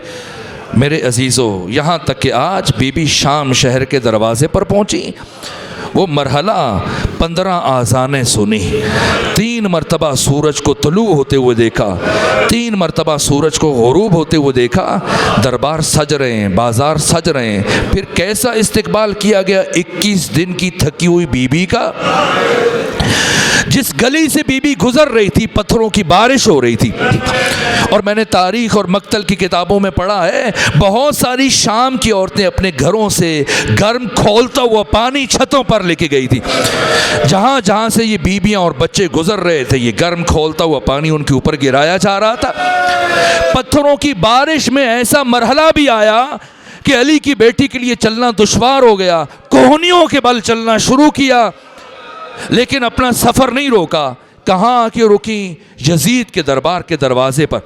میرے عزیزو، یہاں تک کہ آج بی بی شام شہر کے دروازے پر پہنچی، وہ مرحلہ 15 آذانیں سنی، 3 مرتبہ سورج کو طلوع ہوتے ہوئے دیکھا، 3 مرتبہ سورج کو غروب ہوتے ہوئے دیکھا، دربار سج رہے ہیں، بازار سج رہے ہیں، پھر کیسا استقبال کیا گیا 21 دن کی تھکی ہوئی بی بی کا۔ جس گلی سے بی بی گزر رہی تھی پتھروں کی بارش ہو رہی تھی، اور میں نے تاریخ اور مقتل کی کتابوں میں پڑھا ہے بہت ساری شام کی عورتیں اپنے گھروں سے گرم کھولتا ہوا پانی چھتوں پر لے کے گئی تھی، جہاں جہاں سے یہ بیویاں اور بچے گزر رہے تھے یہ گرم کھولتا ہوا پانی ان کے اوپر گرایا جا رہا تھا۔ پتھروں کی بارش میں ایسا مرحلہ بھی آیا کہ علی کی بیٹی کے لیے چلنا دشوار ہو گیا، کوہنیوں کے بل چلنا شروع کیا، لیکن اپنا سفر نہیں روکا۔ کہاں آ کے رکی؟ یزید کے دربار کے دروازے پر۔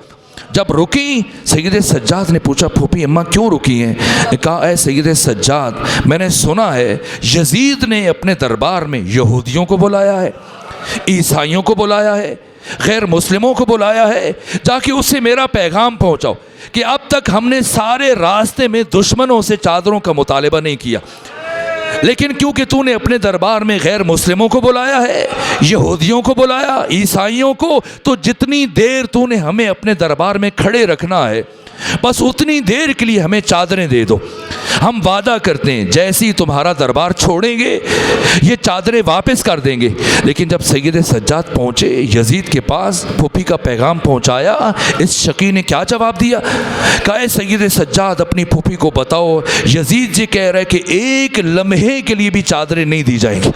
جب رکی، سید سجاد نے پوچھا پھوپھی اماں کیوں رکی ہیں؟ کہا اے سید سجاد، میں نے سنا ہے یزید نے اپنے دربار میں یہودیوں کو بلایا ہے، عیسائیوں کو بلایا ہے، غیر مسلموں کو بلایا ہے، جا کے اس سے میرا پیغام پہنچاؤ کہ اب تک ہم نے سارے راستے میں دشمنوں سے چادروں کا مطالبہ نہیں کیا، لیکن کیونکہ تو نے اپنے دربار میں غیر مسلموں کو بلایا ہے، یہودیوں کو بلایا، عیسائیوں کو، تو جتنی دیر تو نے ہمیں اپنے دربار میں کھڑے رکھنا ہے بس اتنی دیر کے لیے ہمیں چادریں دے دو۔ ہم وعدہ کرتے ہیں جیسے ہی تمہارا دربار چھوڑیں گے یہ چادریں واپس کر دیں گے۔ لیکن جب سید سجاد پہنچے یزید کے پاس، پھوپھی کا پیغام پہنچایا، اس شقی نے کیا جواب دیا؟ کہا اے سید سجاد، اپنی پھوپھی کو بتاؤ یزید جی کہہ رہے کہ ایک لمحے کے لیے بھی چادریں نہیں دی جائیں گی۔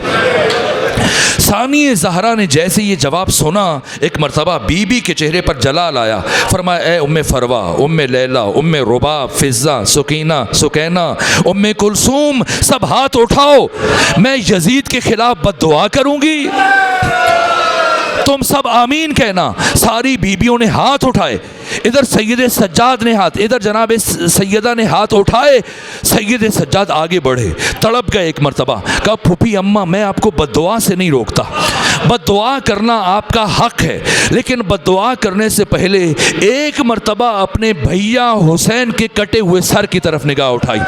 ثانیہ زہرا نے جیسے یہ جواب سنا ایک مرتبہ بی بی کے چہرے پر جلال آیا، فرمایا اے ام فروا، ام لیلا، ام رباب، فضہ، سکینہ، سکینہ، ام کلثوم، سب ہاتھ اٹھاؤ، میں یزید کے خلاف بد دعا کروں گی؟ تم سب آمین کہنا۔ ساری بیبیوں نے ہاتھ اٹھائے، ادھر سید سجاد نے ہاتھ، ادھر جناب سیدہ نے ہاتھ اٹھائے۔ سید سجاد آگے بڑھے، تڑپ گئے ایک مرتبہ، کہا پھوپھی اماں میں آپ کو بد دعا سے نہیں روکتا، بد دعا کرنا آپ کا حق ہے، لیکن بد دعا کرنے سے پہلے ایک مرتبہ اپنے بھیا حسین کے کٹے ہوئے سر کی طرف نگاہ اٹھائی۔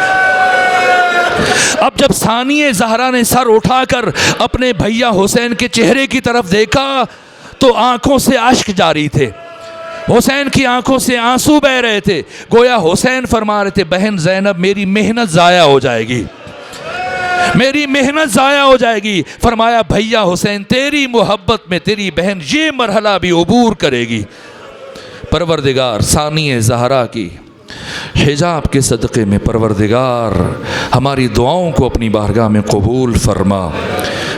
اب جب ثانیہ زہرا نے سر اٹھا کر اپنے بھیا حسین کے چہرے کی طرف دیکھا تو آنکھوں سے اشک جاری تھے۔ حسین کی آنکھوں سے آنسو بہ رہے تھے، گویا حسین فرما رہے تھے بہن زینب میری محنت ضائع ہو جائے گی، میری محنت ضائع ہو جائے گی۔ فرمایا بھیا حسین تیری محبت میں تیری بہن یہ مرحلہ بھی عبور کرے گی۔ پروردگار ثانی زہرا کی حجاب کے صدقے میں پروردگار ہماری دعاؤں کو اپنی بارگاہ میں قبول فرما۔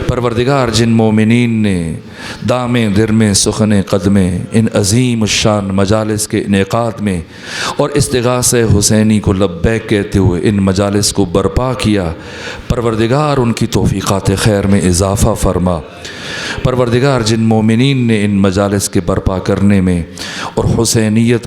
پروردگار جن مومنین نے دامیں درمیں سخن قدمیں ان عظیم الشان مجالس کے انعقاد میں اور استغاثہ حسینی کو لبیک کہتے ہوئے ان مجالس کو برپا کیا، پروردگار ان کی توفیقات خیر میں اضافہ فرما۔ پروردگار جن مومنین نے ان مجالس کے برپا کرنے میں اور حسینیت